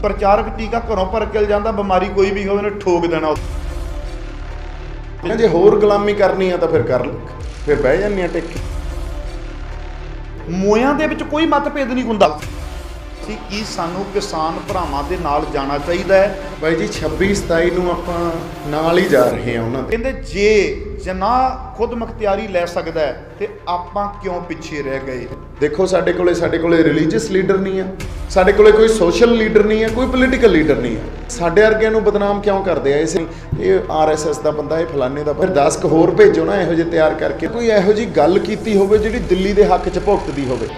प्रचारक टीका घरों भर के जाता, बीमारी कोई भी हो ठोक देना। जे होर गुलामी करनी है तो फिर कर लो, फिर बह जाने टेके। मोयां दे विच कोई मतभेद नहीं हुंदा कि सानू किसान भरावां दे नाल जाना चाहिए है। भाई जी 26-27 नूं आपां नाल ही जा रहे हैं उन्हां दे। कहंदे जे जना खुद मुख्तियारी लै सकदा है ते आपां क्यों पिछे रह गए। देखो साडे कोले रिलीजियस लीडर नहीं है, साडे कोले कोई सोशल लीडर नहीं है, कोई पोलीटिकल लीडर नहीं है। साडे वर्गिਆਂ ਨੂੰ बदनाम क्यों करते हैं? इस RSS का बंदा, ये फलाने का। फिर 10 होर भेजो ना इहो जिहे तैयार करके, कोई इहो जी गल कीती होवे जिहड़ी दिल्ली दे हक च भुगतदी होवे।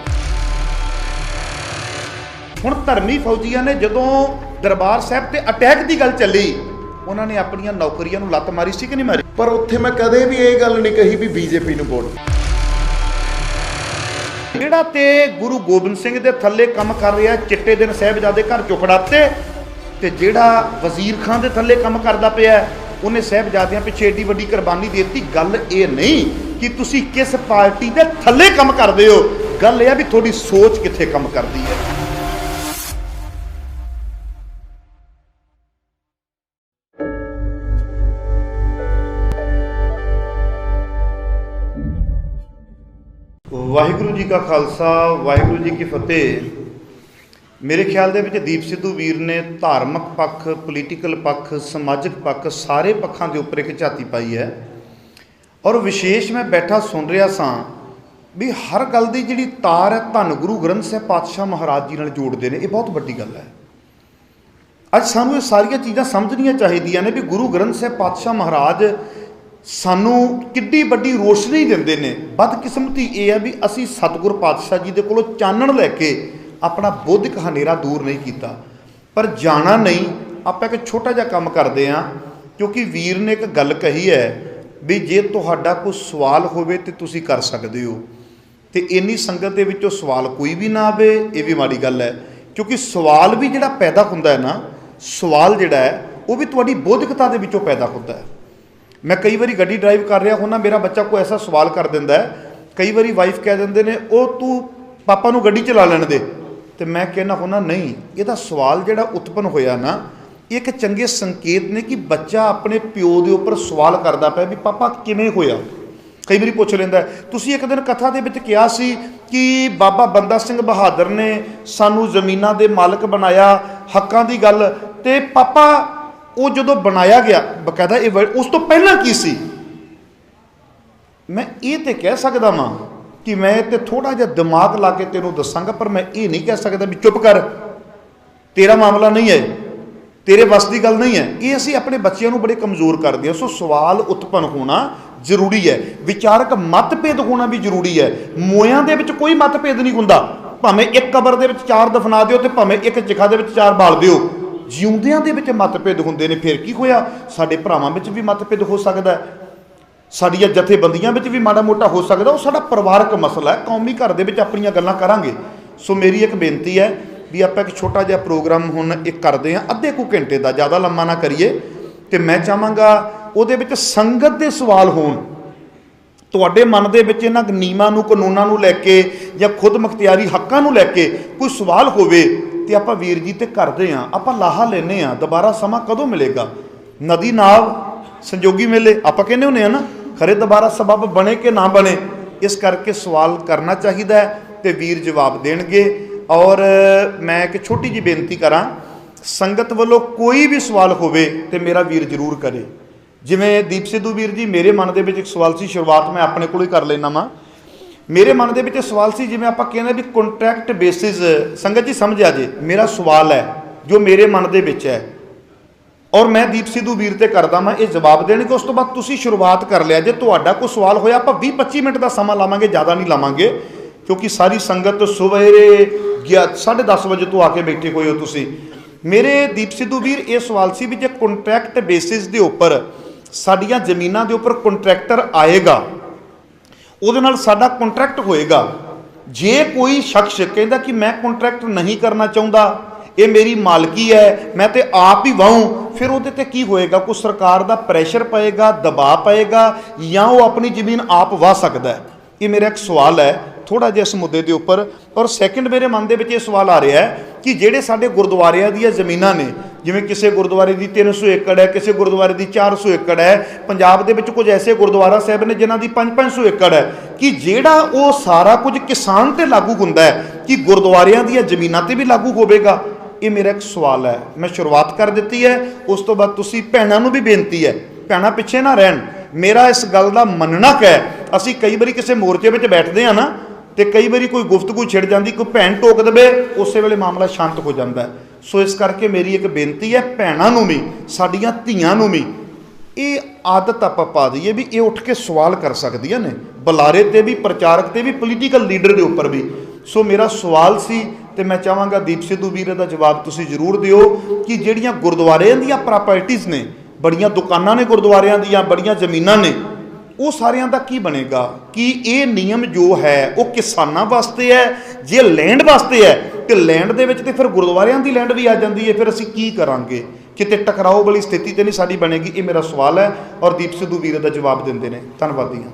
हुण धर्मी फौजियां ने जदों दरबार साहब ते अटैक की गल चली, उन्होंने अपनी नौकरियां नूं लत्त मारी सी कि नहीं मारी? पर उत्थे मैं कदे भी ये गल नहीं कही भी बीजेपी नूं वोट। जिहड़ा ते गुरु गोबिंद सिंह दे थल्ले काम कर रहा चिट्टे दिन साहिबजादे घर चों खड़ाते, ते जिहड़ा वजीर खान दे थल्ले काम करदा पिया उन्हें साहिबजादियां पिछे एडी वड्डी कुर्बानी देती। गल ये नहीं कि तुसी किस पार्टी दे थल्ले काम करदे हो, गल यह भी थोड़ी सोच कित्थे काम करदी है। वाहिगुरू जी का खालसा, वाहिगुरू जी की फतेह। मेरे ख्याल दे विच दीप सिद्धू वीर ने धार्मिक पक्ष, पोलीटिकल पक्ष, समाजिक पक्ष सारे पक्षां दे उपर एक झाती पाई है। और विशेष मैं बैठा सुन रहा सा भी हर गल दी जिहड़ी तार है धन गुरु ग्रंथ साहिब पातशाह महाराज जी नाल जोड़ते हैं। ये बहुत वड्डी गल है। अज सानूं ये सारियां चीज़ां समझणियां चाहीदियां ने भी गुरु ग्रंथ साहिब पातशाह महाराज सानू किड्डी वड्डी रोशनी दिंदे ने। बदकिस्मती ये है भी असी सतगुर पातशाह जी दे कोलों चानण लैके अपना बौद्धिक हनेरा दूर नहीं किया। पर जाना नहीं, आप एक छोटा जिहा काम करते हैं, क्योंकि वीर ने एक गल कही है भी जे तुहाडा कोई सवाल होवे ते तुसी कर सकते हो, तो इन्नी संगत दे विचों सवाल कोई भी ना आवे, ये भी माड़ी गल है। क्योंकि सवाल भी जिहड़ा पैदा हुंदा है ना, सवाल जिहड़ा है वो भी तुहाडी बौद्धिकता दे विचों पैदा हुंदा है। मैं कई बारी गड्डी ड्राइव कर रहा होना, मेरा बच्चा कोई ऐसा सवाल कर दिंदा है, कई बारी वाइफ कह देंदे ने ओ तू पापा नूं गड्डी चला लैण दे, तो मैं कहना होना नहीं, इहदा सवाल जिहड़ा उत्पन्न होया ना, एक चंगे संकेत ने कि बच्चा अपने प्यो दे उपर सवाल करदा पिया भी पापा किवें होया। कई बारी पुछ लैंदा है, तुसीं एक दिन कथा दे विच किहा सी कि बाबा बंदा सिंह बहादुर ने सानूं ज़मीनां दे मालक बनाया, हक्कां दी गल, ते पापा वो जो बनाया गया बकायदा ये उस तो पहला की सी। मैं ये तो कह सकता वां कि मैं तो थोड़ा जिहा दिमाग ला के तेनों दसांगा, पर मैं ये नहीं कह सकता भी चुप कर, तेरा मामला नहीं है, तेरे बस की गल नहीं है। ये असीं अपने बच्चों को बड़े कमज़ोर करते हैं। सो सवाल उत्पन्न होना जरूरी है, विचारक मतभेद होना भी जरूरी है। मोयां दे विच कोई मतभेद नहीं हुंदा, भावें एक कबर दे विच 4 दफना दिओ ते भावें एक चिखा दे विच 4 बाल दिओ। जिउंदियां दे विच मतभेद हुंदे ने, फिर की होया, साडे भरावां विच भी मतभेद हो सकदा है, साडीआं जथेबंदियां विच भी माड़ा मोटा हो सकदा। वो साडा परिवारक मसला है, कौमी घर दे विच अपणीआं गल्लां करांगे। सो मेरी एक बेनती है भी आपां एक छोटा जिहा प्रोग्राम हुण एक करदे हां, अद्धे कु घंटे दा, ज़्यादा लंबा ना करिए। ते मैं चाहांगा उहदे विच संगत दे सवाल होण, तुहाडे मन दे विच इन्हां नियमां नूं, कानूनां नूं लैके जां खुद मुख्तियारी हक्कां नूं लैके कोई सवाल होवे तो आप वीर जी तो करते हैं, आप लाहा लेने, दोबारा समा कदों मिलेगा? नदी नाव संजोगी मेले आप कहने होने ना, खरे दोबारा सबब बने कि ना बने। इस करके सवाल करना चाहिए तो वीर जवाब देणगे। और मैं एक छोटी जी बेनती करा, संगत वालों कोई भी सवाल होवे तो मेरा वीर जरूर करे। जिमें दीप सिद्धू वीर जी, मेरे मन के एक सवाल सी, शुरुआत मैं अपने को ही कर लेना वा। मेरे मन के विच सवाल सी, जिवें आपां कहने भी कॉन्ट्रैक्ट बेसिस, संगत जी समझ आ जे, मेरा सवाल है जो मेरे मन के विच है और मैं दीप सिद्धू वीर ते करदा मैं, ये जवाब देणगे। उस तो बाद तुसीं शुरुआत कर लिया, जे तुहाडा कोई सवाल होया आपां 20-25 मिनट का समा लावांगे, ज़्यादा नहीं लावांगे, क्योंकि सारी संगत सवेरे 10:30 बजे तो आके बैठे हुए हो तुसीं। मेरे दीप सिद्धू वीर ये सवाल सी भी जे कॉन्ट्रैक्ट बेसिस के उपर साडीआं जमीनां दे उपर कॉन्ट्रैक्टर आएगा, ਉਹਦੇ ਨਾਲ ਸਾਡਾ ਕੰਟਰੈਕਟ ਹੋਏਗਾ। जे कोई शख्स कहता कि मैं कॉन्ट्रैक्ट नहीं करना चाहता, ये मेरी मालकी है, मैं तो आप ही वाहूँ, फिर वो की होएगा? कोई सरकार का प्रैशर पएगा, दबाव पएगा, या वो अपनी जमीन आप वाह सकता है? ये मेरा एक सवाल है, ਥੋੜ੍ਹਾ ਜਿਹਾ ਇਸ ਮੁੱਦੇ ਦੇ ਉੱਪਰ। ਔਰ ਸੈਕਿੰਡ ਮੇਰੇ ਮਨ ਦੇ ਵਿੱਚ ਇਹ ਸਵਾਲ ਆ ਰਿਹਾ ਹੈ ਕਿ ਜਿਹੜੇ ਸਾਡੇ ਗੁਰਦੁਆਰਿਆਂ ਦੀਆਂ ਜ਼ਮੀਨਾਂ ਨੇ, ਜਿਵੇਂ ਕਿਸੇ ਗੁਰਦੁਆਰੇ ਦੀ 300 ਏਕੜ ਹੈ, ਕਿਸੇ ਗੁਰਦੁਆਰੇ ਦੀ 400 ਏਕੜ ਹੈ, ਪੰਜਾਬ ਦੇ ਵਿੱਚ ਕੁਝ ਐਸੇ ਗੁਰਦੁਆਰਾ ਸਾਹਿਬ ਨੇ ਜਿਨ੍ਹਾਂ ਦੀ 500 ਏਕੜ ਹੈ, ਕਿ ਜਿਹੜਾ ਉਹ ਸਾਰਾ ਕੁਝ ਕਿਸਾਨ ਤੇ ਲਾਗੂ ਹੁੰਦਾ ਹੈ ਕਿ ਗੁਰਦੁਆਰਿਆਂ ਦੀਆਂ ਜ਼ਮੀਨਾਂ ਤੇ ਵੀ ਲਾਗੂ ਹੋਵੇਗਾ? ਇਹ ਮੇਰਾ ਇੱਕ ਸਵਾਲ ਹੈ। ਮੈਂ ਸ਼ੁਰੂਆਤ ਕਰ ਦਿੱਤੀ ਹੈ, ਉਸ ਤੋਂ ਬਾਅਦ ਤੁਸੀਂ ਭੈਣਾਂ ਨੂੰ ਵੀ ਬੇਨਤੀ ਹੈ, ਭੈਣਾਂ ਪਿੱਛੇ ਨਾ ਰਹਿਣ। ਮੇਰਾ ਇਸ ਗੱਲ ਦਾ ਮੰਨਣਾ ਹੈ, ਅਸੀਂ ਕਈ ਵਾਰੀ ਕਿਸੇ ਮੋਰਚੇ ਵਿੱਚ ਬੈਠਦੇ ਹਾਂ ਨਾ, ਤੇ ਕਈ ਵਾਰੀ ਕੋਈ ਗੁਫ਼ਤਗੂ ਛਿੜ ਜਾਂਦੀ, ਕੋਈ ਭੈਣ ਟੋਕ ਦੇਵੇ, ਉਸੇ ਵੇਲੇ ਮਾਮਲਾ ਸ਼ਾਂਤ ਹੋ ਜਾਂਦਾ ਹੈ। ਸੋ ਇਸ ਕਰਕੇ ਮੇਰੀ ਇੱਕ ਬੇਨਤੀ ਹੈ, ਭੈਣਾਂ ਨੂੰ ਵੀ, ਸਾਡੀਆਂ ਧੀਆਂ ਨੂੰ ਵੀ ਇਹ ਆਦਤ ਆਪਾਂ ਪਾ ਦਈਏ ਵੀ ਇਹ ਉੱਠ ਕੇ ਸਵਾਲ ਕਰ ਸਕਦੀਆਂ ਨੇ, ਬੁਲਾਰੇ ਤੇ ਵੀ, ਪ੍ਰਚਾਰਕ ਤੇ ਵੀ, ਪੋਲੀਟੀਕਲ ਲੀਡਰ ਦੇ ਉੱਪਰ ਵੀ। ਸੋ ਮੇਰਾ ਸਵਾਲ ਸੀ, ਤੇ ਮੈਂ ਚਾਹਾਂਗਾ ਦੀਪ ਸਿੱਧੂ ਵੀਰ ਦਾ ਜਵਾਬ ਤੁਸੀਂ ਜ਼ਰੂਰ ਦਿਓ ਕਿ ਜਿਹੜੀਆਂ ਗੁਰਦੁਆਰਿਆਂ ਦੀਆਂ ਪ੍ਰਾਪਰਟੀਆਂ ਨੇ, ਬੜੀਆਂ ਦੁਕਾਨਾਂ ਨੇ ਗੁਰਦੁਆਰਿਆਂ ਦੀਆਂ, ਬੜੀਆਂ ਜ਼ਮੀਨਾਂ ਨੇ, ਉਹ ਸਾਰਿਆਂ ਦਾ ਕੀ ਬਣੇਗਾ? ਕਿ ਇਹ ਨਿਯਮ ਜੋ ਹੈ ਉਹ ਕਿਸਾਨਾਂ ਵਾਸਤੇ ਹੈ? ਜੇ ਲੈਂਡ ਵਾਸਤੇ ਹੈ ਤੇ ਲੈਂਡ ਦੇ ਵਿੱਚ ਤੇ ਫਿਰ ਗੁਰਦੁਆਰਿਆਂ ਦੀ ਲੈਂਡ ਵੀ ਆ ਜਾਂਦੀ ਹੈ, ਫਿਰ ਅਸੀਂ ਕੀ ਕਰਾਂਗੇ? ਕਿਤੇ ਟਕਰਾਓ ਵਾਲੀ ਸਥਿਤੀ ਤੇ ਨਹੀਂ ਸਾਡੀ ਬਣੇਗੀ? ਇਹ ਮੇਰਾ ਸਵਾਲ ਹੈ ਔਰ ਦੀਪ ਸਿੱਧੂ ਵੀਰ ਦਾ ਜਵਾਬ ਦਿੰਦੇ ਨੇ। ਧੰਨਵਾਦੀ ਹਾਂ।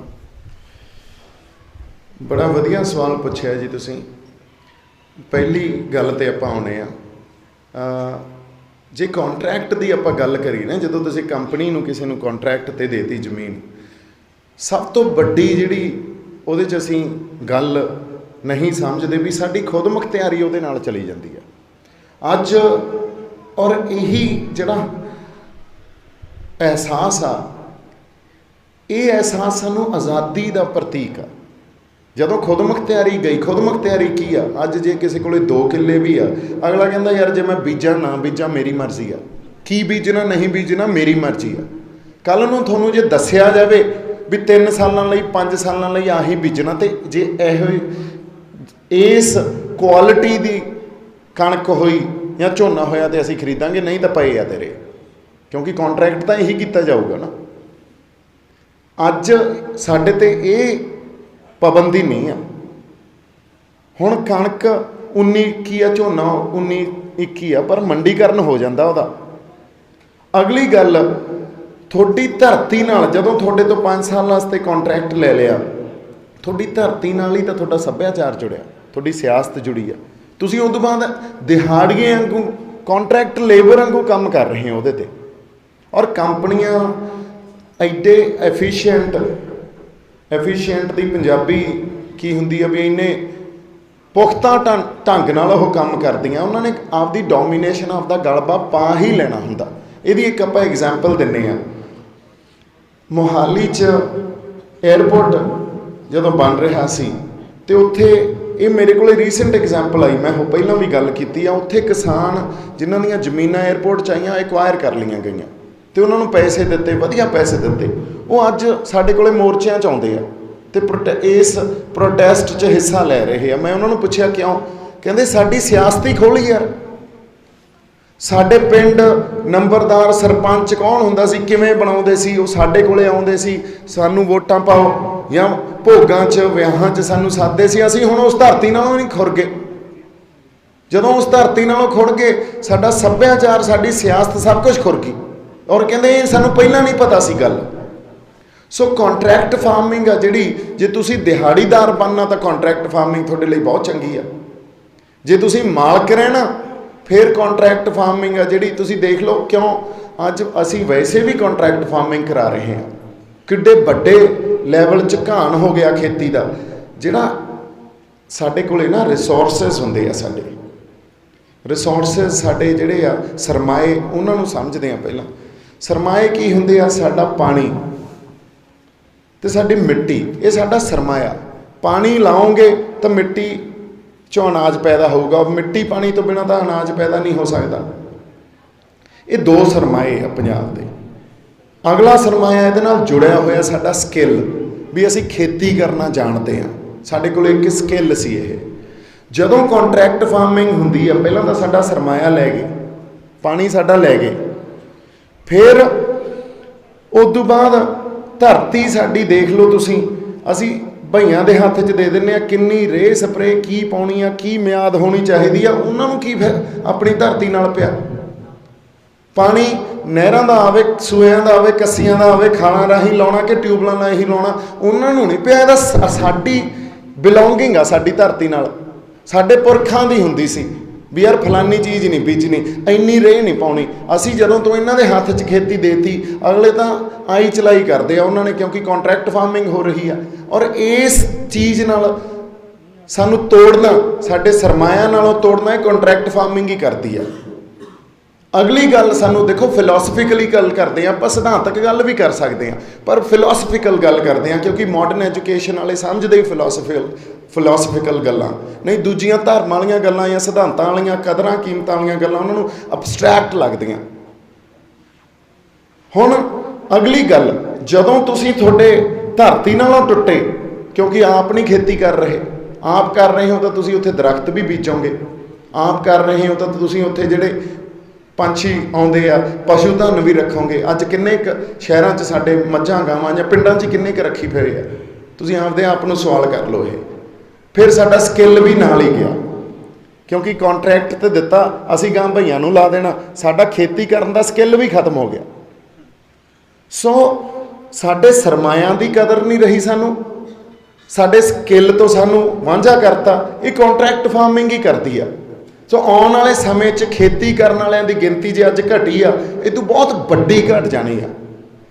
ਬੜਾ ਵਧੀਆ ਸਵਾਲ ਪੁੱਛਿਆ ਜੀ ਤੁਸੀਂ। ਪਹਿਲੀ ਗੱਲ ਤੇ ਆਪਾਂ ਆਉਨੇ ਆ, ਜੇ ਕੰਟਰੈਕਟ ਦੀ ਆਪਾਂ ਗੱਲ ਕਰੀ ਨਾ, ਜਦੋਂ ਤੁਸੀਂ ਕੰਪਨੀ ਨੂੰ ਕਿਸੇ ਨੂੰ ਕੰਟਰੈਕਟ ਤੇ ਦੇਤੀ ਜ਼ਮੀਨ, ਸਭ ਤੋਂ ਵੱਡੀ ਜਿਹੜੀ ਉਹਦੇ 'ਚ ਅਸੀਂ ਗੱਲ ਨਹੀਂ ਸਮਝਦੇ ਵੀ ਸਾਡੀ ਖੁਦ ਮੁਖਤਿਆਰੀ ਉਹਦੇ ਨਾਲ ਚਲੀ ਜਾਂਦੀ ਆ ਅੱਜ। ਔਰ ਇਹੀ ਜਿਹੜਾ ਅਹਿਸਾਸ ਆ, ਇਹ ਅਹਿਸਾਸ ਸਾਨੂੰ ਆਜ਼ਾਦੀ ਦਾ ਪ੍ਰਤੀਕ ਆ। ਜਦੋਂ ਖੁਦ ਮੁਖਤਿਆਰੀ ਗਈ, ਖੁਦ ਮੁਖਤਿਆਰੀ ਕੀ ਆ? ਅੱਜ ਜੇ ਕਿਸੇ ਕੋਲੇ 2 ਕਿੱਲੇ ਵੀ ਆ, ਅਗਲਾ ਕਹਿੰਦਾ ਯਾਰ ਜੇ ਮੈਂ ਬੀਜਾਂ ਨਾ ਬੀਜਾਂ ਮੇਰੀ ਮਰਜ਼ੀ ਆ, ਕੀ ਬੀਜਣਾ ਨਹੀਂ ਬੀਜਣਾ ਮੇਰੀ ਮਰਜ਼ੀ ਆ। ਕੱਲ੍ਹ ਨੂੰ ਤੁਹਾਨੂੰ ਜੇ ਦੱਸਿਆ ਜਾਵੇ ਵੀ 3 ਸਾਲਾਂ ਲਈ 5 ਸਾਲਾਂ ਲਈ ਆਹੀ ਬੀਜਣਾ, ਤੇ ਜੇ ਇਹੋ ਇਸ ਕੁਆਲਿਟੀ ਦੀ ਕਣਕ ਹੋਈ ਜਾਂ ਝੋਨਾ ਹੋਇਆ ਤੇ ਅਸੀਂ ਖਰੀਦਾਂਗੇ, ਨਹੀਂ ਤਾਂ ਪਏ ਆ ਤੇਰੇ, ਕਿਉਂਕਿ ਕੰਟਰੈਕਟ ਤਾਂ ਇਹੀ ਕੀਤਾ ਜਾਊਗਾ ਨਾ। ਅੱਜ ਸਾਡੇ ਤੇ ਇਹ ਪਾਬੰਦੀ ਨਹੀਂ ਆ। ਹੁਣ ਕਣਕ 19-21 ਆ, ਝੋਨਾ 19-21 ਆ, ਪਰ ਮੰਡੀਕਰਨ ਹੋ ਜਾਂਦਾ ਉਹਦਾ। ਅਗਲੀ ਗੱਲ, ਤੁਹਾਡੀ ਧਰਤੀ ਨਾਲ ਜਦੋਂ ਤੁਹਾਡੇ ਤੋਂ 5 ਸਾਲ ਵਾਸਤੇ ਕੰਟਰੈਕਟ ਲੈ ਲਿਆ, ਤੁਹਾਡੀ ਧਰਤੀ ਨਾਲ ਹੀ ਤਾਂ ਤੁਹਾਡਾ ਸੱਭਿਆਚਾਰ ਜੁੜਿਆ, ਤੁਹਾਡੀ ਸਿਆਸਤ ਜੁੜੀ ਆ। ਤੁਸੀਂ ਉਸ ਤੋਂ ਬਾਅਦ ਦਿਹਾੜੀਏ ਵਾਂਗੂ, ਕੰਟਰੈਕਟ ਲੇਬਰ ਵਾਂਗੂ ਕੰਮ ਕਰ ਰਹੇ ਹੋ ਉਹਦੇ ਤੇ। ਔਰ ਕੰਪਨੀਆਂ ਐਡੇ ਐਫੀਸ਼ੀਐਂਟ ਦੀ ਪੰਜਾਬੀ ਕੀ ਹੁੰਦੀ ਆ ਵੀ ਇੰਨੇ ਪੁਖਤਾ ਢੰਗ ਨਾਲ ਉਹ ਕੰਮ ਕਰਦੀਆਂ, ਉਹਨਾਂ ਨੇ ਆਪਦੀ ਡੋਮੀਨੇਸ਼ਨ, ਆਪਦਾ ਗਲਬਾ ਪਾ ਹੀ ਲੈਣਾ ਹੁੰਦਾ। ਇਹਦੀ ਇੱਕ ਆਪਾਂ ਐਗਜ਼ਾਮਪਲ ਦਿੰਦੇ ਹਾਂ। ਮੋਹਾਲੀ 'ਚ ਏਅਰਪੋਰਟ ਜਦੋਂ ਬਣ ਰਿਹਾ ਸੀ, ਤੇ ਉੱਥੇ ਇਹ ਮੇਰੇ ਕੋਲ ਰੀਸੈਂਟ ਐਗਜ਼ਾਮਪਲ ਆਈ, ਮੈਂ ਉਹ ਪਹਿਲਾਂ ਵੀ ਗੱਲ ਕੀਤੀ ਆ। ਉੱਥੇ ਕਿਸਾਨ ਜਿਨ੍ਹਾਂ ਦੀਆਂ ਜ਼ਮੀਨਾਂ ਏਅਰਪੋਰਟ 'ਚ ਆਈਆਂ, ਐਕਵਾਇਰ ਕਰ ਲਈਆਂ ਗਈਆਂ, ਤੇ ਉਹਨਾਂ ਨੂੰ ਪੈਸੇ ਦਿੱਤੇ, ਵਧੀਆ ਪੈਸੇ ਦਿੱਤੇ। ਉਹ ਅੱਜ ਸਾਡੇ ਕੋਲੇ ਮੋਰਚਿਆਂ 'ਚ ਆਉਂਦੇ ਆ ਤੇ ਇਸ ਪ੍ਰੋਟੈਸਟ 'ਚ ਹਿੱਸਾ ਲੈ ਰਹੇ ਆ। ਮੈਂ ਉਹਨਾਂ ਨੂੰ ਪੁੱਛਿਆ ਕਿਉਂ? ਕਹਿੰਦੇ ਸਾਡੀ ਸਿਆਸਤ ਹੀ ਖੋਲ੍ਹੀ ਯਾਰ। ਸਾਡੇ ਪਿੰਡ ਨੰਬਰਦਾਰ, ਸਰਪੰਚ ਕੌਣ ਹੁੰਦਾ ਸੀ, ਕਿਵੇਂ ਬਣਾਉਂਦੇ ਸੀ, ਉਹ ਸਾਡੇ ਕੋਲੇ ਆਉਂਦੇ ਸੀ, ਸਾਨੂੰ ਵੋਟਾਂ ਪਾਓ, ਜਾਂ ਭੋਗਾਂ 'ਚ ਵਿਆਹਾਂ 'ਚ ਸਾਨੂੰ ਸੱਦਦੇ ਸੀ। ਅਸੀਂ ਹੁਣ ਉਸ ਧਰਤੀ ਨਾਲੋਂ ਨਹੀਂ ਖੁਰ ਗਏ। ਜਦੋਂ ਉਸ ਧਰਤੀ ਨਾਲੋਂ ਖੁਰ ਗਏ, ਸਾਡਾ ਸੱਭਿਆਚਾਰ, ਸਾਡੀ ਸਿਆਸਤ, ਸਭ ਕੁਝ ਖੁਰ ਗਈ। ਔਰ ਕਹਿੰਦੇ ਇਹ ਸਾਨੂੰ ਪਹਿਲਾਂ ਨਹੀਂ ਪਤਾ ਸੀ ਗੱਲ। ਸੋ ਕੰਟਰੈਕਟ ਫਾਰਮਿੰਗ ਆ ਜਿਹੜੀ, ਜੇ ਤੁਸੀਂ ਦਿਹਾੜੀਦਾਰ ਬਣਨਾ ਤਾਂ ਕੰਟਰੈਕਟ ਫਾਰਮਿੰਗ ਤੁਹਾਡੇ ਲਈ ਬਹੁਤ ਚੰਗੀ ਆ। ਜੇ ਤੁਸੀਂ ਮਾਲਕ ਰਹਿਣਾ, ਫਿਰ ਕੰਟਰੈਕਟ ਫਾਰਮਿੰਗ ਆ ਜਿਹੜੀ, ਤੁਸੀਂ ਦੇਖ ਲਓ ਕਿਉਂ ਅੱਜ ਅਸੀਂ ਵੈਸੇ ਵੀ ਕੰਟਰੈਕਟ ਫਾਰਮਿੰਗ ਕਰਾ ਰਹੇ ਹਾਂ। ਕਿੱਡੇ ਵੱਡੇ ਲੈਵਲ 'ਚ ਘਾਣ ਹੋ ਗਿਆ ਖੇਤੀ ਦਾ। ਜਿਹੜਾ ਸਾਡੇ ਕੋਲੇ ਨਾ ਰਿਸੋਰਸਿਸ ਹੁੰਦੇ ਆ, ਸਾਡੇ ਰਿਸੋਰਸਿਸ, ਸਾਡੇ ਜਿਹੜੇ ਆ ਸਰਮਾਏ, ਉਹਨਾਂ ਨੂੰ ਸਮਝਦੇ ਆ ਪਹਿਲਾਂ। ਸਰਮਾਏ ਕੀ ਹੁੰਦੇ ਆ? ਸਾਡਾ ਪਾਣੀ ਤੇ ਸਾਡੀ ਮਿੱਟੀ, ਇਹ ਸਾਡਾ ਸਰਮਾਇਆ। ਪਾਣੀ ਲਾਓਗੇ ਤਾਂ ਮਿੱਟੀ 'ਚੋਂ ਅਨਾਜ ਪੈਦਾ ਹੋਊਗਾ, ਮਿੱਟੀ ਪਾਣੀ ਤੋਂ ਬਿਨਾਂ ਤਾਂ ਅਨਾਜ ਪੈਦਾ ਨਹੀਂ ਹੋ ਸਕਦਾ। ਇਹ 2 ਸਰਮਾਏ ਆ ਪੰਜਾਬ ਦੇ। ਅਗਲਾ ਸਰਮਾਇਆ ਇਹਦੇ ਨਾਲ ਜੁੜਿਆ ਹੋਇਆ ਸਾਡਾ ਸਕਿੱਲ, ਵੀ ਅਸੀਂ ਖੇਤੀ ਕਰਨਾ ਜਾਣਦੇ ਹਾਂ, ਸਾਡੇ ਕੋਲ ਇੱਕ ਸਕਿੱਲ ਸੀ ਇਹ। ਜਦੋਂ ਕੰਟਰੈਕਟ ਫਾਰਮਿੰਗ ਹੁੰਦੀ ਆ, ਪਹਿਲਾਂ ਤਾਂ ਸਾਡਾ ਸਰਮਾਇਆ ਲੈ ਗਏ, ਪਾਣੀ ਸਾਡਾ ਲੈ ਗਏ, ਫਿਰ ਉਸ ਤੋਂ ਬਾਅਦ ਧਰਤੀ ਸਾਡੀ ਦੇਖ ਲਓ ਤੁਸੀਂ, ਅਸੀਂ ਭਈਆਂ ਦੇ ਹੱਥ 'ਚ ਦੇ ਦਿੰਦੇ ਆ, ਕਿੰਨੀ ਰੇਹ ਸਪਰੇ ਕੀ ਪਾਉਣੀ ਆ, ਕੀ ਮਿਆਦ ਹੋਣੀ ਚਾਹੀਦੀ ਆ, ਉਹਨਾਂ ਨੂੰ ਕੀ ਫਿਰ ਆਪਣੀ ਧਰਤੀ ਨਾਲ ਪਿਆ। ਪਾਣੀ ਨਹਿਰਾਂ ਦਾ ਆਵੇ, ਸੂਇਆਂ ਦਾ ਆਵੇ, ਕੱਸੀਆਂ ਦਾ ਆਵੇ, ਖਾਲਾਂ ਰਾਹੀਂ ਲਾਉਣਾ ਕਿ ਟਿਊਬਲਾਂ ਰਾਹੀਂ ਲਾਉਣਾ, ਉਹਨਾਂ ਨੂੰ ਨਹੀਂ ਪਿਆ। ਇਹਦਾ ਸਾਡੀ ਬਿਲੋਂਗਿੰਗ ਆ ਸਾਡੀ ਧਰਤੀ ਨਾਲ, ਸਾਡੇ ਪੁਰਖਾਂ ਦੀ ਹੁੰਦੀ ਸੀ ਵੀ ਯਾਰ ਫਲਾਨੀ ਚੀਜ਼ ਨਹੀਂ ਬੀਜਣੀ, ਇੰਨੀ ਰੇਹ ਨਹੀਂ ਪਾਉਣੀ। ਅਸੀਂ ਜਦੋਂ ਤੋਂ ਇਹਨਾਂ ਦੇ ਹੱਥ 'ਚ ਖੇਤੀ ਦੇਤੀ, ਅਗਲੇ ਤਾਂ ਆਈ ਚਲਾਈ ਕਰਦੇ ਆ ਉਹਨਾਂ ਨੇ, ਕਿਉਂਕਿ ਕੰਟਰੈਕਟ ਫਾਰਮਿੰਗ ਹੋ ਰਹੀ ਆ। ਔਰ ਇਸ ਚੀਜ਼ ਨਾਲ ਸਾਨੂੰ ਤੋੜਨਾ, ਸਾਡੇ ਸਰਮਾਇਆ ਨਾਲੋਂ ਤੋੜਨਾ, ਇਹ ਕੰਟਰੈਕਟ ਫਾਰਮਿੰਗ ਹੀ ਕਰਦੀ ਆ। ਅਗਲੀ ਗੱਲ ਸਾਨੂੰ ਦੇਖੋ, ਫਿਲਾਸਫਿਕਲੀ ਗੱਲ ਕਰਦੇ ਹਾਂ ਆਪਾਂ, ਸਿਧਾਂਤਕ ਗੱਲ ਵੀ ਕਰ ਸਕਦੇ ਹਾਂ, ਪਰ ਫਿਲਾਸਫਿਕਲ ਗੱਲ ਕਰਦੇ ਹਾਂ, ਕਿਉਂਕਿ ਮਾਡਰਨ ਐਜੂਕੇਸ਼ਨ ਵਾਲੇ ਸਮਝਦੇ ਹੀ ਫਿਲਾਸਫਿਕਲ ਗੱਲਾਂ ਨਹੀਂ, ਦੂਜੀਆਂ ਧਰਮ ਵਾਲੀਆਂ ਗੱਲਾਂ ਜਾਂ ਸਿਧਾਂਤਾਂ ਵਾਲੀਆਂ, ਕਦਰਾਂ ਕੀਮਤਾਂ ਵਾਲੀਆਂ ਗੱਲਾਂ ਉਹਨਾਂ ਨੂੰ ਅਬਸਟਰੈਕਟ ਲੱਗਦੀਆਂ। ਹੁਣ ਅਗਲੀ ਗੱਲ, ਜਦੋਂ ਤੁਸੀਂ ਤੁਹਾਡੇ ਧਰਤੀ ਨਾਲੋਂ ਟੁੱਟੇ, ਕਿਉਂਕਿ ਆਪ ਨਹੀਂ ਖੇਤੀ ਕਰ ਰਹੇ, ਆਪ ਕਰ ਰਹੇ ਹੋ ਤਾਂ ਤੁਸੀਂ ਉੱਥੇ ਦਰਖਤ ਵੀ ਬੀਜੋਗੇ, ਆਪ ਕਰ ਰਹੇ ਹੋ ਤਾਂ ਤੁਸੀਂ ਉੱਥੇ ਜਿਹੜੇ ਪੰਛੀ ਆਉਂਦੇ ਆ, ਪਸ਼ੂ ਧਨ ਵੀ ਰੱਖੋਗੇ। ਅੱਜ ਕਿੰਨੇ ਕੁ ਸ਼ਹਿਰਾਂ 'ਚ ਸਾਡੇ ਮੱਝਾਂ ਗਾਵਾਂ ਜਾਂ ਪਿੰਡਾਂ 'ਚ ਕਿੰਨੇ ਕੁ ਰੱਖੀ ਫਿਰੇ ਆ, ਤੁਸੀਂ ਆਪਦੇ ਆਪ ਨੂੰ ਸਵਾਲ ਕਰ ਲਓ। ਇਹ ਫਿਰ ਸਾਡਾ ਸਕਿੱਲ ਵੀ ਨਾਲ ਹੀ ਗਿਆ, ਕਿਉਂਕਿ ਕੰਟਰੈਕਟ ਤੇ ਦਿੱਤਾ, ਅਸੀਂ ਗਾਂ ਭਈਆਂ ਨੂੰ ਲਾ ਦੇਣਾ, ਸਾਡਾ ਖੇਤੀ ਕਰਨ ਦਾ ਸਕਿੱਲ ਵੀ ਖਤਮ ਹੋ ਗਿਆ। ਸੋ ਸਾਡੇ ਸਰਮਾਇਆਂ ਦੀ ਕਦਰ ਨਹੀਂ ਰਹੀ ਸਾਨੂੰ, ਸਾਡੇ ਸਕਿੱਲ ਤੋਂ ਸਾਨੂੰ ਵਾਂਝਾ ਕਰਤਾ। ਇਹ ਕੰਟਰੈਕਟ ਫਾਰਮਿੰਗ ਹੀ ਕਰਦੀ ਆ। ਸੋ ਆਉਣ ਵਾਲੇ ਸਮੇਂ 'ਚ ਖੇਤੀ ਕਰਨ ਵਾਲਿਆਂ ਦੀ ਗਿਣਤੀ ਜੇ ਅੱਜ ਘਟੀ ਆ, ਇਹ ਤੋਂ ਬਹੁਤ ਵੱਡੀ ਘਟ ਜਾਣੀ ਆ।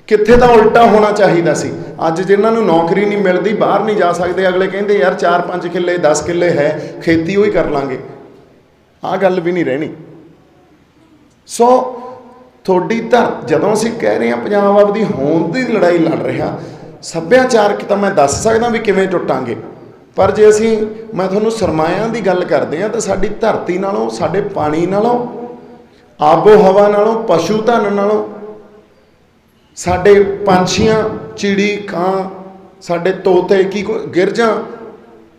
ਕਿੱਥੇ ਤਾਂ ਉਲਟਾ ਹੋਣਾ ਚਾਹੀਦਾ ਸੀ। ਅੱਜ ਜਿਨ੍ਹਾਂ ਨੂੰ ਨੌਕਰੀ ਨਹੀਂ ਮਿਲਦੀ, ਬਾਹਰ ਨਹੀਂ ਜਾ ਸਕਦੇ, ਅਗਲੇ ਕਹਿੰਦੇ ਯਾਰ 4-5 ਕਿੱਲੇ 10 ਕਿੱਲੇ ਹੈ, ਖੇਤੀ ਉਹ ਹੀ ਕਰ ਲਾਂਗੇ। ਆਹ ਗੱਲ ਵੀ ਨਹੀਂ ਰਹਿਣੀ। ਸੋ ਤੁਹਾਡੀ ਜਦੋਂ ਅਸੀਂ ਕਹਿ ਰਹੇ ਹਾਂ ਪੰਜਾਬ ਆਪਦੀ ਹੋਂਦ ਦੀ ਲੜਾਈ ਲੜ ਰਿਹਾ, ਸੱਭਿਆਚਾਰਕ ਤਾਂ ਮੈਂ ਦੱਸ ਸਕਦਾ ਵੀ ਕਿਵੇਂ ਟੁੱਟਾਂਗੇ, ਪਰ ਜੇ ਮੈਂ ਤੁਹਾਨੂੰ ਸਰਮਾਇਆਂ ਦੀ ਗੱਲ ਕਰਦੇ ਹਾਂ ਤਾਂ ਸਾਡੀ ਧਰਤੀ ਨਾਲੋਂ, ਸਾਡੇ ਪਾਣੀ ਨਾਲੋਂ, ਆਬੋ ਹਵਾ ਨਾਲੋਂ, ਪਸ਼ੂ ਧਨ ਨਾਲੋਂ, ਸਾਡੇ ਪੰਛੀਆਂ, ਚਿੜੀ, ਕਾਂ, ਸਾਡੇ ਤੋਤੇ, ਗਿਰਜਾਂ,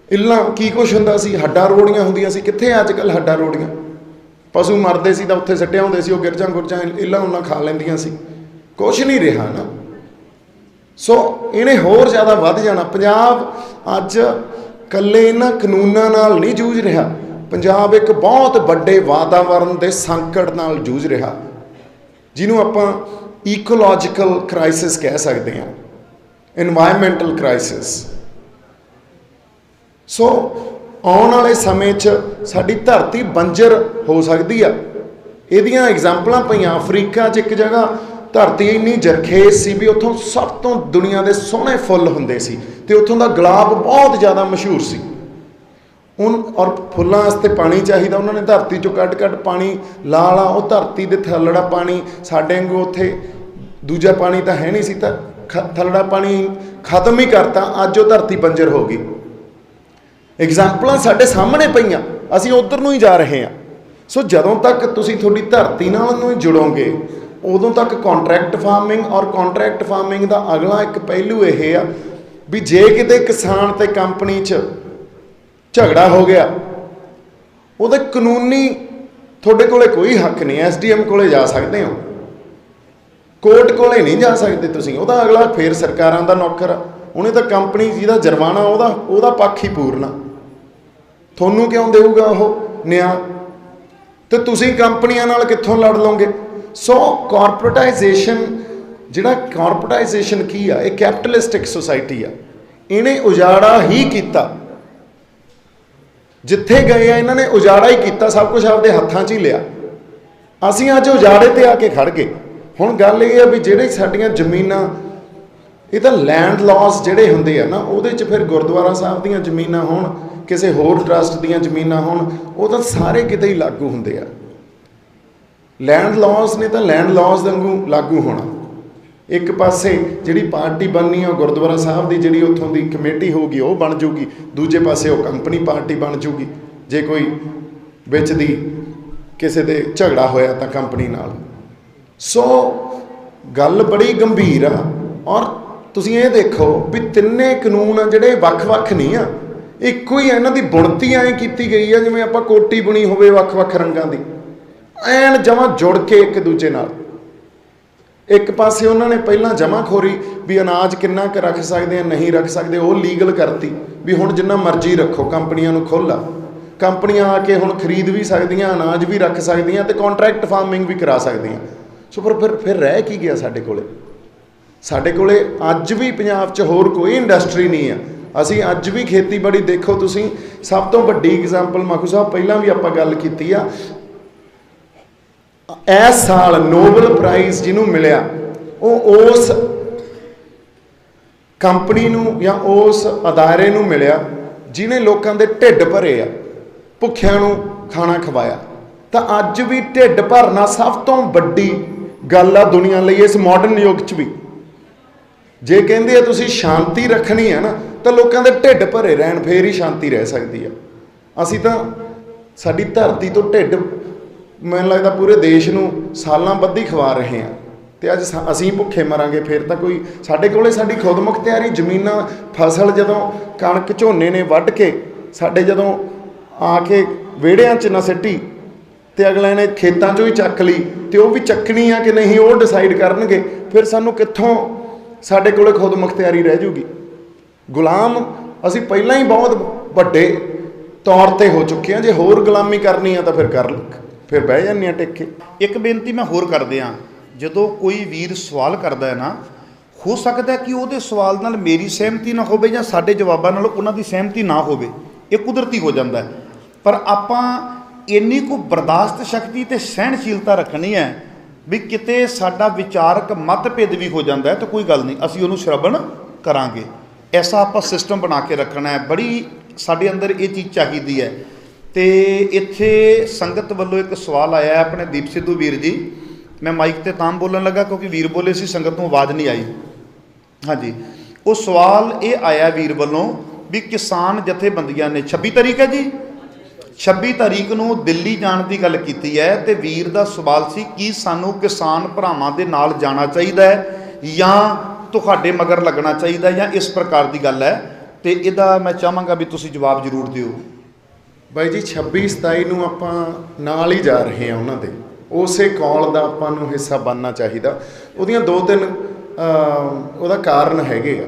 ਇੱਲਾਂ, ਕੀ ਕੁਛ ਹੁੰਦਾ ਸੀ, ਹੱਡਾਂ ਰੋੜੀਆਂ ਹੁੰਦੀਆਂ ਸੀ। ਕਿੱਥੇ ਅੱਜ ਕੱਲ੍ਹ ਹੱਡਾਂ ਰੋੜੀਆਂ? ਪਸ਼ੂ ਮਰਦੇ ਸੀ ਤਾਂ ਉੱਥੇ ਸੱਟਿਆ ਹੁੰਦੇ ਸੀ, ਉਹ ਗਿਰਜਾਂ ਗੁਰਜਾਂ ਇੱਲਾਂ ਉਹਨਾਂ ਖਾ ਲੈਂਦੀਆਂ ਸੀ। ਕੁਛ ਨਹੀਂ ਰਿਹਾ ਨਾ। ਸੋ ਇਹਨੇ ਹੋਰ ਜ਼ਿਆਦਾ ਵੱਧ ਜਾਣਾ। ਪੰਜਾਬ ਅੱਜ ਇਕੱਲੇ ਇਹਨਾਂ ਕਾਨੂੰਨਾਂ ਨਾਲ ਨਹੀਂ ਜੂਝ ਰਿਹਾ, ਪੰਜਾਬ ਇੱਕ ਬਹੁਤ ਵੱਡੇ ਵਾਤਾਵਰਨ ਦੇ ਸੰਕਟ ਨਾਲ ਜੂਝ ਰਿਹਾ, ਜਿਹਨੂੰ ਆਪਾਂ ਈਕੋਲੋਜੀਕਲ ਕ੍ਰਾਈਸਿਸ ਕਹਿ ਸਕਦੇ ਹਾਂ, ਇਨਵਾਇਰਮੈਂਟਲ ਕ੍ਰਾਈਸਿਸ। ਸੋ ਆਉਣ ਵਾਲੇ ਸਮੇਂ 'ਚ ਸਾਡੀ ਧਰਤੀ ਬੰਜਰ ਹੋ ਸਕਦੀ ਆ। ਇਹਦੀਆਂ ਐਗਜ਼ਾਮਪਲਾਂ ਪਈਆਂ। ਅਫਰੀਕਾ 'ਚ ਇੱਕ ਜਗ੍ਹਾ ਧਰਤੀ ਇੰਨੀ ਜਰਖੇਜ਼ ਸੀ ਵੀ ਉੱਥੋਂ ਸਭ ਤੋਂ ਦੁਨੀਆ ਦੇ ਸੋਹਣੇ ਫੁੱਲ ਹੁੰਦੇ ਸੀ, ਅਤੇ ਉੱਥੋਂ ਦਾ ਗੁਲਾਬ ਬਹੁਤ ਜ਼ਿਆਦਾ ਮਸ਼ਹੂਰ ਸੀ। ਔਰ ਫੁੱਲਾਂ ਵਾਸਤੇ ਪਾਣੀ ਚਾਹੀਦਾ, ਉਹਨਾਂ ਨੇ ਧਰਤੀ 'ਚੋਂ ਕੱਢ ਪਾਣੀ ਲਾ ਉਹ ਧਰਤੀ ਦੇ ਥੱਲੜਾ ਪਾਣੀ, ਸਾਡੇ ਵਾਂਗੂ ਉੱਥੇ ਦੂਜਾ ਪਾਣੀ ਤਾਂ ਹੈ ਨਹੀਂ ਸੀ, ਤਾਂ ਥੱਲੜਾ ਪਾਣੀ ਖਤਮ ਹੀ ਕਰਤਾ। ਅੱਜ ਉਹ ਧਰਤੀ ਬੰਜਰ ਹੋ ਗਈ। ਐਗਜ਼ਾਮਪਲਾਂ ਸਾਡੇ ਸਾਹਮਣੇ ਪਈਆਂ, ਅਸੀਂ ਉੱਧਰ ਨੂੰ ਹੀ ਜਾ ਰਹੇ ਹਾਂ। ਸੋ ਜਦੋਂ ਤੱਕ ਤੁਸੀਂ ਤੁਹਾਡੀ ਧਰਤੀ ਨਾਲ ਨੂੰ ਜੁੜੋਗੇ, ਉਦੋਂ ਤੱਕ ਕੰਟਰੈਕਟ ਫਾਰਮਿੰਗ, ਔਰ ਕੰਟਰੈਕਟ ਫਾਰਮਿੰਗ ਦਾ ਅਗਲਾ ਇੱਕ ਪਹਿਲੂ ਇਹ ਆ ਵੀ ਜੇ ਕਿਤੇ ਕਿਸਾਨ ਤੇ ਕੰਪਨੀ 'ਚ ਝਗੜਾ ਹੋ ਗਿਆ, ਉਹਦੇ ਕਾਨੂੰਨੀ ਤੁਹਾਡੇ ਕੋਲੇ ਕੋਈ ਹੱਕ ਨਹੀਂ। SDM ਕੋਲੇ ਜਾ ਸਕਦੇ ਹੋ, ਕੋਰਟ ਕੋਲੇ ਨਹੀਂ ਜਾ ਸਕਦੇ ਤੁਸੀਂ। ਉਹਦਾ ਅਗਲਾ ਫੇਰ ਸਰਕਾਰਾਂ ਦਾ ਨੌਕਰ ਆ, ਉਹਨੇ ਤਾਂ ਕੰਪਨੀ ਜਿਹਦਾ ਜੁਰਮਾਨਾ ਉਹਦਾ ਪੱਖ ਹੀ ਪੂਰਨਾ। ਤੁਹਾਨੂੰ ਕਿਉਂ ਦੇਊਗਾ ਉਹ ਨਿਆਂ? ਤੇ ਤੁਸੀਂ ਕੰਪਨੀਆਂ ਨਾਲ ਕਿੱਥੋਂ ਲੜ ਲਓਗੇ? ਸੋ ਕਾਰਪੋਰੇਟਾਈਜੇਸ਼ਨ ਕੀ ਆ? ਇਹ ਕੈਪੀਟਲਿਸਟਿਕ ਸੁਸਾਇਟੀ ਆ। ਇਹਨੇ ਉਜਾੜਾ ਹੀ ਕੀਤਾ, ਜਿੱਥੇ ਗਏ ਆ ਇਹਨਾਂ ਨੇ ਉਜਾੜਾ ਹੀ ਕੀਤਾ, ਸਭ ਕੁਝ ਆਪਦੇ ਹੱਥਾਂ 'ਚ ਹੀ ਲਿਆ। ਅਸੀਂ ਅੱਜ ਉਜਾੜੇ ਤੇ ਆ ਕੇ ਖੜ ਗਏ। ਹੁਣ ਗੱਲ ਇਹ ਆ ਵੀ ਜਿਹੜੇ ਸਾਡੀਆਂ ਜ਼ਮੀਨਾਂ, ਇਹ ਤਾਂ ਲੈਂਡ ਲਾਸ ਜਿਹੜੇ ਹੁੰਦੇ ਆ ਨਾ, ਉਹਦੇ 'ਚ ਫਿਰ ਗੁਰਦੁਆਰਾ ਸਾਹਿਬ ਦੀਆਂ ਜ਼ਮੀਨਾਂ ਹੋਣ, ਕਿਸੇ ਹੋਰ ਟਰਸਟ ਦੀਆਂ ਜ਼ਮੀਨਾਂ ਹੋਣ, ਉਹ ਤਾਂ ਸਾਰੇ ਕਿਤੇ ਹੀ ਲਾਗੂ ਹੁੰਦੇ ਆ। ਲੈਂਡ ਲਾਸ ਨੇ ਤਾਂ ਲੈਂਡ ਲਾਸ ਵਾਂਗੂ ਲਾਗੂ ਹੋਣਾ। ਇੱਕ ਪਾਸੇ ਜਿਹੜੀ ਪਾਰਟੀ ਬਣਨੀ ਆ ਉਹ ਗੁਰਦੁਆਰਾ ਸਾਹਿਬ ਦੀ ਜਿਹੜੀ ਉੱਥੋਂ ਦੀ ਕਮੇਟੀ ਹੋਊਗੀ ਉਹ ਬਣ ਜੂਗੀ, ਦੂਜੇ ਪਾਸੇ ਉਹ ਕੰਪਨੀ ਪਾਰਟੀ ਬਣ ਜੂਗੀ। ਜੇ ਕੋਈ ਵਿੱਚ ਦੀ ਕਿਸੇ ਦੇ ਝਗੜਾ ਹੋਇਆ ਤਾਂ ਕੰਪਨੀ ਨਾਲ। ਸੋ ਗੱਲ ਬੜੀ ਗੰਭੀਰ ਆ। ਔਰ ਤੁਸੀਂ ਇਹ ਦੇਖੋ ਵੀ ਤਿੰਨੇ ਕਾਨੂੰਨ ਆ ਜਿਹੜੇ ਵੱਖ-ਵੱਖ ਨਹੀਂ ਆ, ਇੱਕੋ ਹੀ ਆ। ਇਹਨਾਂ ਦੀ ਬੁਣਤੀ ਐਂ ਕੀਤੀ ਗਈ ਆ ਜਿਵੇਂ ਆਪਾਂ ਕੋਟੀ ਬੁਣੀ ਹੋਵੇ ਵੱਖ-ਵੱਖ ਰੰਗਾਂ ਦੀ, ਐਨ ਜਮਾਂ ਜੁੜ ਕੇ ਇੱਕ ਦੂਜੇ ਨਾਲ। ਇੱਕ ਪਾਸੇ ਉਹਨਾਂ ਨੇ ਪਹਿਲਾਂ ਜਮਾਖੋਰੀ ਵੀ ਅਨਾਜ ਕਿੰਨਾ ਕੁ ਰੱਖ ਸਕਦੇ ਆ, ਨਹੀਂ ਰੱਖ ਸਕਦੇ, ਉਹ ਲੀਗਲ ਕਰਤੀ ਵੀ ਹੁਣ ਜਿੰਨਾ ਮਰਜ਼ੀ ਰੱਖੋ, ਕੰਪਨੀਆਂ ਨੂੰ ਖੁੱਲ੍ਹ ਆ। ਕੰਪਨੀਆਂ ਆ ਕੇ ਹੁਣ ਖਰੀਦ ਵੀ ਸਕਦੀਆਂ, ਅਨਾਜ ਵੀ ਰੱਖ ਸਕਦੀਆਂ, ਅਤੇ ਕੰਟਰੈਕਟ ਫਾਰਮਿੰਗ ਵੀ ਕਰਾ ਸਕਦੀਆਂ। ਸੋ ਫਿਰ ਰਹਿ ਕੀ ਗਿਆ ਸਾਡੇ ਕੋਲੇ? ਸਾਡੇ ਕੋਲੇ ਅੱਜ ਵੀ ਪੰਜਾਬ 'ਚ ਹੋਰ ਕੋਈ ਇੰਡਸਟਰੀ ਨਹੀਂ ਆ। ਅਸੀਂ ਅੱਜ ਵੀ ਖੇਤੀਬਾੜੀ ਦੇਖੋ ਤੁਸੀਂ, ਸਭ ਤੋਂ ਵੱਡੀ ਐਗਜ਼ਾਮਪਲ ਮਾਖੂ ਸਾਹਿਬ ਪਹਿਲਾਂ ਵੀ ਆਪਾਂ ਗੱਲ ਕੀਤੀ ਆ, ਇਸ ਸਾਲ ਨੋਬਲ ਪ੍ਰਾਈਜ਼ ਜਿਹਨੂੰ ਮਿਲਿਆ ਉਹ ਉਸ ਕੰਪਨੀ ਨੂੰ ਜਾਂ ਉਸ ਅਦਾਰੇ ਨੂੰ ਮਿਲਿਆ ਜਿਹਨੇ ਲੋਕਾਂ ਦੇ ਢਿੱਡ ਭਰੇ ਆ, ਭੁੱਖਿਆਂ ਨੂੰ ਖਾਣਾ ਖਵਾਇਆ। ਤਾਂ ਅੱਜ ਵੀ ਢਿੱਡ ਭਰਨਾ ਸਭ ਤੋਂ ਵੱਡੀ ਗੱਲ ਆ ਦੁਨੀਆ ਲਈ, ਇਸ ਮਾਡਰਨ ਯੁੱਗ 'ਚ ਵੀ। ਜੇ ਕਹਿੰਦੇ ਆ ਤੁਸੀਂ ਸ਼ਾਂਤੀ ਰੱਖਣੀ ਹੈ ਨਾ, ਤਾਂ ਲੋਕਾਂ ਦੇ ਢਿੱਡ ਭਰੇ ਰਹਿਣ, ਫੇਰ ਹੀ ਸ਼ਾਂਤੀ ਰਹਿ ਸਕਦੀ ਆ। ਅਸੀਂ ਤਾਂ ਸਾਡੀ ਧਰਤੀ ਤੋਂ ਢਿੱਡ ਮੈਨੂੰ ਲੱਗਦਾ ਪੂਰੇ ਦੇਸ਼ ਨੂੰ ਸਾਲਾਂ ਬੱਧੀ ਖਵਾ ਰਹੇ ਹਾਂ, ਤੇ ਅੱਜ ਅਸੀਂ ਭੁੱਖੇ ਮਰਾਂਗੇ ਫਿਰ ਤਾਂ ਕੋਈ, ਸਾਡੇ ਕੋਲੇ ਸਾਡੀ ਖੁਦਮੁਖਤਿਆਰੀ ਜ਼ਮੀਨਾਂ, ਫਸਲ ਜਦੋਂ ਕਣਕ ਝੋਨੇ ਨੇ ਵੱਢ ਕੇ ਸਾਡੇ ਜਦੋਂ ਆ ਕੇ ਵਿਹੜਿਆਂ 'ਚ ਨਾ ਸਿੱਟੀ ਤੇ ਅਗਲੇ ਨੇ ਖੇਤਾਂ 'ਚੋਂ ਹੀ ਚੱਕ ਲਈ, ਤੇ ਉਹ ਵੀ ਚੱਕਣੀ ਆ ਕਿ ਨਹੀਂ ਉਹ ਡਿਸਾਈਡ ਕਰਨਗੇ, ਫਿਰ ਸਾਨੂੰ ਕਿੱਥੋਂ ਸਾਡੇ ਕੋਲੇ ਖੁਦਮੁਖਤਿਆਰੀ ਰਹਿ ਜੂਗੀ। ਗੁਲਾਮ ਅਸੀਂ ਪਹਿਲਾਂ ਹੀ ਬਹੁਤ ਵੱਡੇ ਤੌਰ ਤੇ ਹੋ ਚੁੱਕੇ ਹਾਂ, ਜੇ ਹੋਰ ਗੁਲਾਮੀ ਕਰਨੀ ਆ ਤਾਂ ਫਿਰ ਬਹਿ ਜਾਂਦੇ ਆ ਟਿਕ ਕੇ। ਇੱਕ ਬੇਨਤੀ ਮੈਂ ਹੋਰ ਕਰਦੇ ਹਾਂ, ਜਦੋਂ ਕੋਈ ਵੀਰ ਸਵਾਲ ਕਰਦਾ ਹੈ ਨਾ, ਹੋ ਸਕਦਾ ਕਿ ਉਹਦੇ ਸਵਾਲ ਨਾਲ ਮੇਰੀ ਸਹਿਮਤੀ ਨਾ ਹੋਵੇ ਜਾਂ ਸਾਡੇ ਜਵਾਬਾਂ ਨਾਲ ਉਹਨਾਂ ਦੀ ਸਹਿਮਤੀ ਨਾ ਹੋਵੇ, ਇਹ ਕੁਦਰਤੀ ਹੋ ਜਾਂਦਾ ਹੈ। ਪਰ ਆਪਾਂ ਇੰਨੀ ਕੁ ਬਰਦਾਸ਼ਤ ਸ਼ਕਤੀ ਤੇ ਸਹਿਣਸ਼ੀਲਤਾ ਰੱਖਣੀ ਹੈ ਵੀ ਕਿਤੇ ਸਾਡਾ ਵਿਚਾਰਕ ਮਤਭੇਦ ਵੀ ਹੋ ਜਾਂਦਾ ਹੈ ਤਾਂ ਕੋਈ ਗੱਲ ਨਹੀਂ, ਅਸੀਂ ਉਹਨੂੰ ਸ਼ਰਵਣ ਕਰਾਂਗੇ। ਐਸਾ ਆਪਾਂ ਸਿਸਟਮ ਬਣਾ ਕੇ ਰੱਖਣਾ ਹੈ, ਬੜੀ ਸਾਡੇ ਅੰਦਰ ਇਹ ਚੀਜ਼ ਚਾਹੀਦੀ ਹੈ। ਤੇ ਇੱਥੇ ਸੰਗਤ ਵੱਲੋਂ ਇੱਕ ਸਵਾਲ ਆਇਆ ਹੈ ਆਪਣੇ ਦੀਪ ਸਿੱਧੂ ਵੀਰ ਜੀ, ਮੈਂ ਮਾਈਕ ਤੇ ਤਾਂ ਬੋਲਣ ਲੱਗਾ ਕਿਉਂਕਿ ਵੀਰ ਬੋਲੇ ਸੀ, ਸੰਗਤ ਨੂੰ ਆਵਾਜ਼ ਨਹੀਂ ਆਈ। ਹਾਂਜੀ, ਉਹ ਸਵਾਲ ਇਹ ਆਇਆ ਵੀਰ ਵੱਲੋਂ ਵੀ ਕਿਸਾਨ ਜਥੇਬੰਦੀਆਂ ਨੇ 26 ਤਰੀਕ ਹੈ ਜੀ, 26 ਤਾਰੀਖ ਨੂੰ ਦਿੱਲੀ ਜਾਣ ਦੀ ਗੱਲ ਕੀਤੀ ਹੈ, ਤੇ ਵੀਰ ਦਾ ਸਵਾਲ ਸੀ ਕਿ ਸਾਨੂੰ ਕਿਸਾਨ ਭਰਾਵਾਂ ਦੇ ਨਾਲ ਜਾਣਾ ਚਾਹੀਦਾ ਹੈ ਜਾਂ ਤੁਹਾਡੇ ਮਗਰ ਲੱਗਣਾ ਚਾਹੀਦਾ ਜਾਂ ਇਸ ਪ੍ਰਕਾਰ ਦੀ ਗੱਲ ਹੈ, ਤੇ ਇਹਦਾ ਮੈਂ ਚਾਹਾਂਗਾ ਵੀ ਤੁਸੀਂ ਜਵਾਬ ਜ਼ਰੂਰ ਦਿਓ। ਬਾਈ ਜੀ 26-27 ਨੂੰ ਆਪਾਂ ਨਾਲ ਹੀ ਜਾ ਰਹੇ ਹਾਂ ਉਹਨਾਂ ਦੇ, ਉਸੇ ਕੌਲ ਦਾ ਆਪਾਂ ਨੂੰ ਹਿੱਸਾ ਬਣਨਾ ਚਾਹੀਦਾ। ਉਹਦੀਆਂ 2-3 ਉਹਦਾ ਕਾਰਨ ਹੈਗੇ ਆ।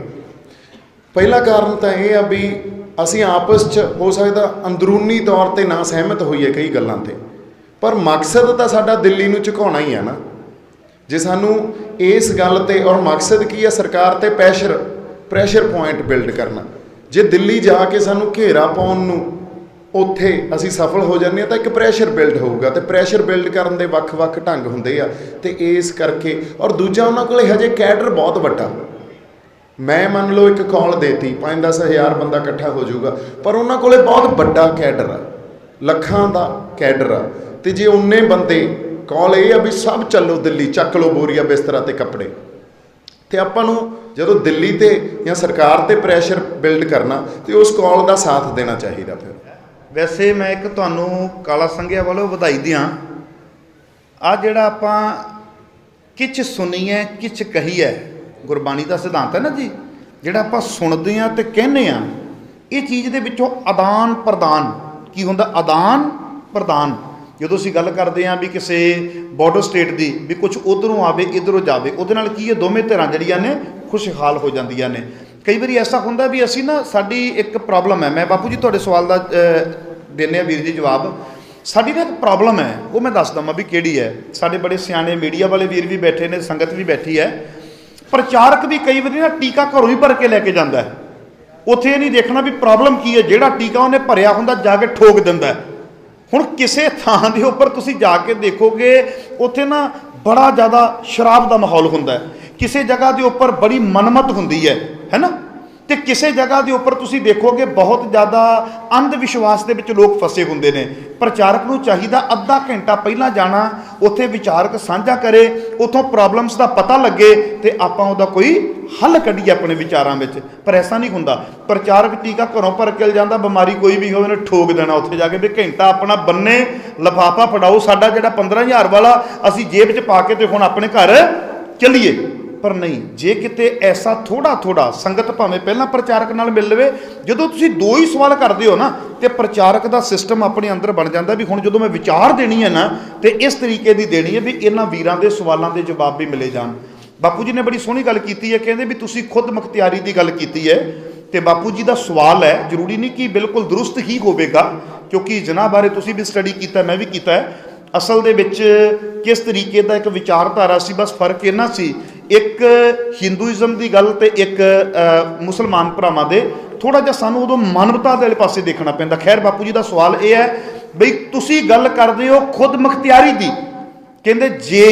ਪਹਿਲਾ ਕਾਰਨ ਤਾਂ ਇਹ ਆ ਵੀ ਅਸੀਂ ਆਪਸ 'ਚ ਹੋ ਸਕਦਾ ਅੰਦਰੂਨੀ ਤੌਰ ਤੇ ਨਾ ਸਹਿਮਤ ਹੋਈਏ ਕਈ ਗੱਲਾਂ ਤੇ, ਪਰ ਮਕਸਦ ਤਾਂ ਸਾਡਾ ਦਿੱਲੀ ਨੂੰ ਝੁਕਾਉਣਾ ਹੀ ਆ ਨਾ। ਜੇ ਸਾਨੂੰ ਇਸ ਗੱਲ ਤੇ, ਔਰ ਮਕਸਦ ਕੀ ਆ, ਸਰਕਾਰ ਤੇ ਪ੍ਰੈਸ਼ਰ ਪੁਆਇੰਟ ਬਿਲਡ ਕਰਨਾ। ਜੇ ਦਿੱਲੀ ਜਾ ਕੇ ਸਾਨੂੰ ਘੇਰਾ ਪਾਉਣ ਨੂੰ ਉੱਥੇ ਅਸੀਂ ਸਫਲ ਹੋ ਜਾਂਦੇ ਹਾਂ ਤਾਂ ਇੱਕ ਪ੍ਰੈਸ਼ਰ ਬਿਲਡ ਹੋਊਗਾ, ਤੇ ਪ੍ਰੈਸ਼ਰ ਬਿਲਡ ਕਰਨ ਦੇ ਵੱਖ-ਵੱਖ ਢੰਗ ਹੁੰਦੇ ਆ, ਤੇ ਇਸ ਕਰਕੇ। ਔਰ ਦੂਜਾ, ਉਹਨਾਂ ਕੋਲੇ ਹਜੇ ਕੈਡਰ ਬਹੁਤ ਵੱਡਾ। ਮੈਂ ਮੰਨ ਲਓ ਇੱਕ ਕਾਲ ਦੇਤੀ, 5-10 ਹਜ਼ਾਰ ਬੰਦਾ ਇਕੱਠਾ ਹੋ ਜਾਊਗਾ, ਪਰ ਉਹਨਾਂ ਕੋਲੇ ਬਹੁਤ ਵੱਡਾ ਕੈਡਰ ਆ, ਲੱਖਾਂ ਦਾ ਕੈਡਰ ਆ। ਤੇ ਜੇ ਉਨੇ ਬੰਦੇ, ਕਾਲ ਇਹ ਆ ਵੀ ਸਭ ਚੱਲੋ ਦਿੱਲੀ, ਚੱਕ ਲਓ ਬੋਰੀਆ ਬਿਸਤਰਾ ਤੇ ਕੱਪੜੇ, ਤੇ ਆਪਾਂ ਨੂੰ ਜਦੋਂ ਦਿੱਲੀ ਤੇ ਜਾਂ ਸਰਕਾਰ ਤੇ ਪ੍ਰੈਸ਼ਰ ਬਿਲਡ ਕਰਨਾ, ਤੇ ਉਸ ਕਾਲ ਦਾ ਸਾਥ ਦੇਣਾ ਚਾਹੀਦਾ। ਫਿਰ ਵੈਸੇ ਮੈਂ ਇੱਕ ਤੁਹਾਨੂੰ ਕਾਲਾ ਸੰਘਿਆ ਵੱਲੋਂ ਵਧਾਈ ਦਿਆਂ, ਆਹ ਜਿਹੜਾ ਆਪਾਂ ਕਿਛ ਸੁਣੀਏ ਕਿਛ ਕਹੀਏ, ਗੁਰਬਾਣੀ ਦਾ ਸਿਧਾਂਤ ਹੈ ਨਾ ਜੀ, ਜਿਹੜਾ ਆਪਾਂ ਸੁਣਦੇ ਹਾਂ ਤੇ ਕਹਿੰਦੇ ਹਾਂ, ਇਹ ਚੀਜ਼ ਦੇ ਵਿੱਚੋਂ ਆਦਾਨ ਪ੍ਰਦਾਨ ਕੀ ਹੁੰਦਾ, ਆਦਾਨ ਪ੍ਰਦਾਨ। ਜਦੋਂ ਅਸੀਂ ਗੱਲ ਕਰਦੇ ਹਾਂ ਵੀ ਕਿਸੇ ਬਾਰਡਰ ਸਟੇਟ ਦੀ, ਵੀ ਕੁਛ ਉੱਧਰੋਂ ਆਵੇ ਇੱਧਰੋਂ ਜਾਵੇ, ਉਹਦੇ ਨਾਲ ਕੀ ਹੈ, ਦੋਵੇਂ ਧਿਰਾਂ ਜਿਹੜੀਆਂ ਨੇ ਖੁਸ਼ਹਾਲ ਹੋ ਜਾਂਦੀਆਂ ਨੇ। ਕਈ ਵਾਰੀ ਐਸਾ ਹੁੰਦਾ ਵੀ ਅਸੀਂ ਨਾ, ਸਾਡੀ ਇੱਕ ਪ੍ਰੋਬਲਮ ਹੈ, ਮੈਂ ਬਾਪੂ ਜੀ ਤੁਹਾਡੇ ਸਵਾਲ ਦਾ ਦਿੰਦੇ ਹਾਂ ਵੀਰ ਜੀ ਜਵਾਬ। ਸਾਡੀ ਨਾ ਇੱਕ ਪ੍ਰੋਬਲਮ ਹੈ, ਉਹ ਮੈਂ ਦੱਸ ਦਵਾਂ ਵੀ ਕਿਹੜੀ ਹੈ। ਸਾਡੇ ਬੜੇ ਸਿਆਣੇ ਮੀਡੀਆ ਵਾਲੇ ਵੀਰ ਵੀ ਬੈਠੇ ਨੇ, ਸੰਗਤ ਵੀ ਬੈਠੀ ਹੈ। ਪ੍ਰਚਾਰਕ ਵੀ ਕਈ ਵਾਰੀ ਨਾ ਟੀਕਾ ਘਰੋਂ ਹੀ ਭਰ ਕੇ ਲੈ ਕੇ ਜਾਂਦਾ ਹੈ, ਉੱਥੇ ਇਹ ਨਹੀਂ ਦੇਖਣਾ ਵੀ ਪ੍ਰੋਬਲਮ ਕੀ ਹੈ, ਜਿਹੜਾ ਟੀਕਾ ਉਹਨੇ ਭਰਿਆ ਹੁੰਦਾ ਜਾ ਕੇ ਠੋਕ ਦਿੰਦਾ। ਹੁਣ ਕਿਸੇ ਥਾਂ ਦੇ ਉੱਪਰ ਤੁਸੀਂ ਜਾ ਕੇ ਦੇਖੋਗੇ, ਉੱਥੇ ਨਾ ਬੜਾ ਜ਼ਿਆਦਾ ਸ਼ਰਾਬ ਦਾ ਮਾਹੌਲ ਹੁੰਦਾ ਹੈ, ਕਿਸੇ ਜਗ੍ਹਾ ਦੇ ਉੱਪਰ ਬੜੀ ਮਨਮਤ ਹੁੰਦੀ ਹੈ ਨਾ, ਤੇ ਕਿਸੇ ਜਗ੍ਹਾ ਦੇ ਉੱਪਰ ਤੁਸੀਂ ਦੇਖੋਗੇ ਬਹੁਤ ਜ਼ਿਆਦਾ ਅੰਧ ਵਿਸ਼ਵਾਸ ਦੇ ਵਿੱਚ ਲੋਕ ਫਸੇ ਹੁੰਦੇ ਨੇ। ਪ੍ਰਚਾਰਕ ਨੂੰ ਚਾਹੀਦਾ ਅੱਧਾ ਘੰਟਾ ਪਹਿਲਾਂ ਜਾਣਾ, ਉੱਥੇ ਵਿਚਾਰਕ ਸਾਂਝਾ ਕਰੇ, ਉੱਥੋਂ ਪ੍ਰੋਬਲਮਸ ਦਾ ਪਤਾ ਲੱਗੇ ਤੇ ਆਪਾਂ ਉਹਦਾ ਕੋਈ ਹੱਲ ਕੱਢੀਏ ਆਪਣੇ ਵਿਚਾਰਾਂ ਵਿੱਚ। ਪਰ ਐਸਾ ਨਹੀਂ ਹੁੰਦਾ, ਪ੍ਰਚਾਰਕ ਟੀਕਾ ਘਰੋਂ ਭਰ ਕੇ ਜਾਂਦਾ, ਬਿਮਾਰੀ ਕੋਈ ਵੀ ਹੋਵੇ ਉਹਨੇ ਠੋਕ ਦੇਣਾ ਉੱਥੇ ਜਾ ਕੇ ਵੀ ਘੰਟਾ ਆਪਣਾ ਬੰਨੇ, ਲਿਫਾਫਾ ਫੜਾਓ ਸਾਡਾ ਜਿਹੜਾ 15,000 ਵਾਲਾ, ਅਸੀਂ ਜੇਬ 'ਚ ਪਾ ਕੇ ਤੇ ਹੁਣ ਆਪਣੇ ਘਰ ਚੱਲੀਏ। ਪਰ ਨਹੀਂ, ਜੇ ਕਿਤੇ ਐਸਾ ਥੋੜਾ ਸੰਗਤ ਭਾਵੇਂ ਪਹਿਲਾਂ ਪ੍ਰਚਾਰਕ ਨਾਲ ਮਿਲ ਲਵੇ, ਜਦੋਂ ਤੁਸੀਂ 2 ਹੀ ਸਵਾਲ ਕਰਦੇ ਹੋ ਨਾ, ਤੇ ਪ੍ਰਚਾਰਕ ਦਾ ਸਿਸਟਮ ਆਪਣੇ ਅੰਦਰ ਬਣ ਜਾਂਦਾ ਵੀ ਹੁਣ ਜਦੋਂ ਮੈਂ ਵਿਚਾਰ ਦੇਣੀ ਹੈ ਨਾ, ਤੇ ਇਸ ਤਰੀਕੇ ਦੀ ਦੇਣੀ ਹੈ ਵੀ ਇਹਨਾਂ ਵੀਰਾਂ ਦੇ ਸਵਾਲਾਂ ਦੇ ਜਵਾਬ ਵੀ ਮਿਲੇ ਜਾਣ। ਬਾਪੂ ਜੀ ਨੇ ਬੜੀ ਸੋਹਣੀ ਗੱਲ ਕੀਤੀ ਹੈ, ਕਹਿੰਦੇ ਵੀ ਤੁਸੀਂ ਖੁਦ ਮੁਖਤਿਆਰੀ ਦੀ ਗੱਲ ਕੀਤੀ ਹੈ, ਤੇ ਬਾਪੂ ਜੀ ਦਾ ਸਵਾਲ ਹੈ, ਜ਼ਰੂਰੀ ਨਹੀਂ ਕਿ ਬਿਲਕੁਲ ਦਰੁਸਤ ਹੀ ਹੋਵੇਗਾ, ਕਿਉਂਕਿ ਜਿਨ੍ਹਾਂ ਬਾਰੇ ਤੁਸੀਂ ਵੀ ਸਟੱਡੀ ਕੀਤਾ, ਮੈਂ ਵੀ ਕੀਤਾ ਹੈ। ਅਸਲ ਦੇ ਵਿੱਚ ਕਿਸ ਤਰੀਕੇ ਦਾ ਇੱਕ ਵਿਚਾਰਧਾਰਾ ਸੀ, ਬਸ ਫਰਕ ਇੰਨਾ ਸੀ, ਇੱਕ ਹਿੰਦੂਇਜ਼ਮ ਦੀ ਗੱਲ ਤੇ ਇੱਕ ਮੁਸਲਮਾਨ ਭਰਾਵਾਂ ਦੇ, ਥੋੜਾ ਜਿਹਾ ਸਾਨੂੰ ਉਦੋਂ ਮਾਨਵਤਾ ਦੇ ਪਾਸੇ ਦੇਖਣਾ ਪੈਂਦਾ। ਖੈਰ ਬਾਪੂ ਜੀ ਦਾ ਸਵਾਲ ਇਹ ਹੈ ਬਈ ਤੁਸੀਂ ਗੱਲ ਕਰਦੇ ਹੋ ਖੁਦ ਮੁਖਤਿਆਰੀ ਦੀ, ਕਹਿੰਦੇ ਜੇ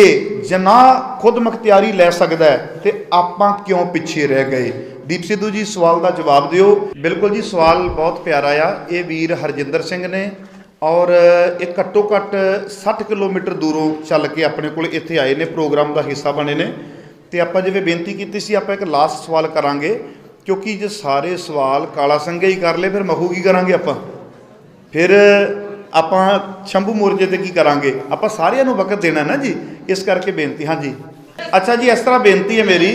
ਜਨਾਹ ਖੁਦ ਮੁਖਤਿਆਰੀ ਲੈ ਸਕਦਾ ਹੈ ਤੇ ਆਪਾਂ ਕਿਉਂ ਪਿੱਛੇ ਰਹਿ ਗਏ। ਦੀਪ ਸਿੱਧੂ ਜੀ ਸਵਾਲ ਦਾ ਜਵਾਬ ਦਿਓ। ਬਿਲਕੁਲ ਜੀ, ਸਵਾਲ ਬਹੁਤ ਪਿਆਰਾ ਆ। ਇਹ ਵੀਰ ਹਰਜਿੰਦਰ ਸਿੰਘ ਨੇ ਔਰ ਇਹ ਘੱਟੋ ਘੱਟ 60 ਕਿਲੋਮੀਟਰ ਦੂਰੋਂ ਚੱਲ ਕੇ ਆਪਣੇ ਕੋਲ ਇੱਥੇ ਆਏ ਨੇ, ਪ੍ਰੋਗਰਾਮ ਦਾ ਹਿੱਸਾ ਬਣੇ ਨੇ। ਤੇ ਆਪਾਂ ਜਿਵੇਂ ਬੇਨਤੀ ਕੀਤੀ ਸੀ, ਆਪਾਂ ਇੱਕ ਲਾਸਟ ਸਵਾਲ ਕਰਾਂਗੇ, ਕਿਉਂਕਿ ਜੇ ਸਾਰੇ ਸਵਾਲ ਕਾਲਾ ਸੰਘੇ ਹੀ ਕਰ ਲਏ ਫਿਰ ਮਹੂ ਕੀ ਕਰਾਂਗੇ ਆਪਾਂ, ਫਿਰ ਆਪਾਂ ਸ਼ੰਭੂ ਮੋਰਚੇ ਤੇ ਕੀ ਕਰਾਂਗੇ। ਆਪਾਂ ਸਾਰਿਆਂ ਨੂੰ ਵਕਤ ਦੇਣਾ ਨਾ ਜੀ, ਇਸ ਕਰਕੇ ਬੇਨਤੀ। ਹਾਂਜੀ ਅੱਛਾ ਜੀ, ਇਸ ਤਰ੍ਹਾਂ ਬੇਨਤੀ ਹੈ ਮੇਰੀ,